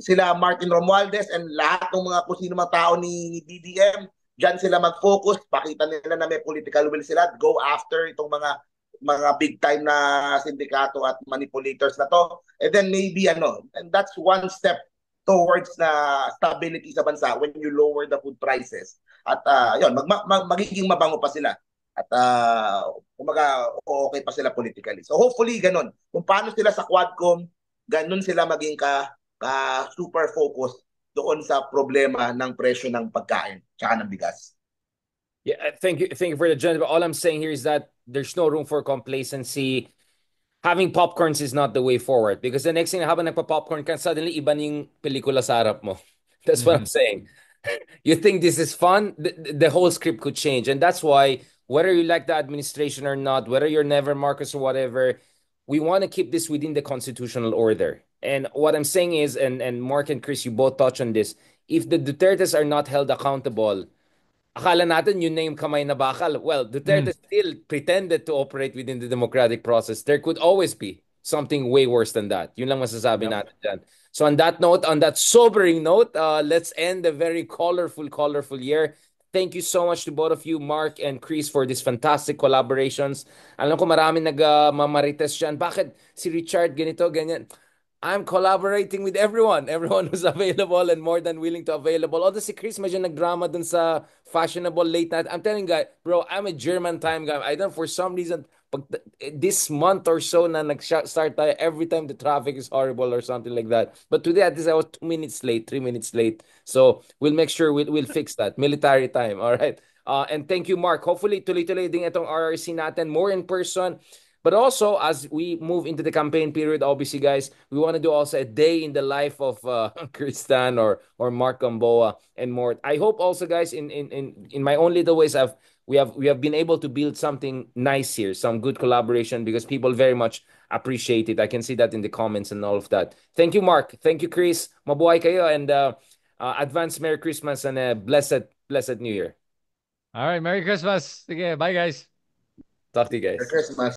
Sila Martin Romualdez and lahat ng mga kung sino mga tao ni BBM, dyan sila mag-focus, pakita nila na may political will sila, go after itong mga big time na sindikato at manipulators na to. And then maybe and that's one step towards na stability sa bansa when you lower the food prices. At yun, magiging mabango pa sila. At kumaga okay pa sila politically. So hopefully ganun. Kung paano sila sa Quadcom, ganun sila maging super focus doon sa problema ng presyo ng pagkain tsaka ng bigas. Yeah, thank you for the gentleman. All I'm saying here is that there's no room for complacency. Having popcorns is not the way forward, because the next thing, habang nagpa-popcorn ka, suddenly iba na yung pelikula sa harap mo. That's what I'm saying. You think this is fun, the whole script could change. And that's why, whether you like the administration or not, whether you're never Marcos or whatever, we want to keep this within the constitutional order. And what I'm saying is, and Mark and Chris, you both touch on this, if the Dutertes are not held accountable, akala natin yun na yung kamay na bakal. Well, Duterte still pretended to operate within the democratic process. There could always be something way worse than that. Yun lang masasabi natin dyan. So on that note, on that sobering note, let's end a very colorful year. Thank you so much to both of you, Mark and Chris, for these fantastic collaborations. Alam ko maraming nagmamarites dyan. Bakit si Richard ganito, ganyan? I'm collaborating with everyone who's available and more than willing to available. Although si Chris medyo nagdrama dun sa fashionable late night. I'm telling you, bro, I'm a German time guy. I don't, for some reason, this month or so na nag-start tayo, every time the traffic is horrible or something like that. But today, at least I was 2 minutes late, 3 minutes late. So we'll make sure we'll fix that. Military time, all right? And thank you, Mark. Hopefully, tuloy-tuloy din itong RRC natin, more in person. But also, as we move into the campaign period, obviously, guys, we want to do also a day in the life of Christian or Mark Gamboa and more. I hope also, guys, in my own little ways, we have been able to build something nice here, some good collaboration, because people very much appreciate it. I can see that in the comments and all of that. Thank you, Mark. Thank you, Chris. Mabuhay kayo, and advance Merry Christmas and a blessed New Year. All right, Merry Christmas. Sige, bye guys. Talk to you guys. Merry Christmas.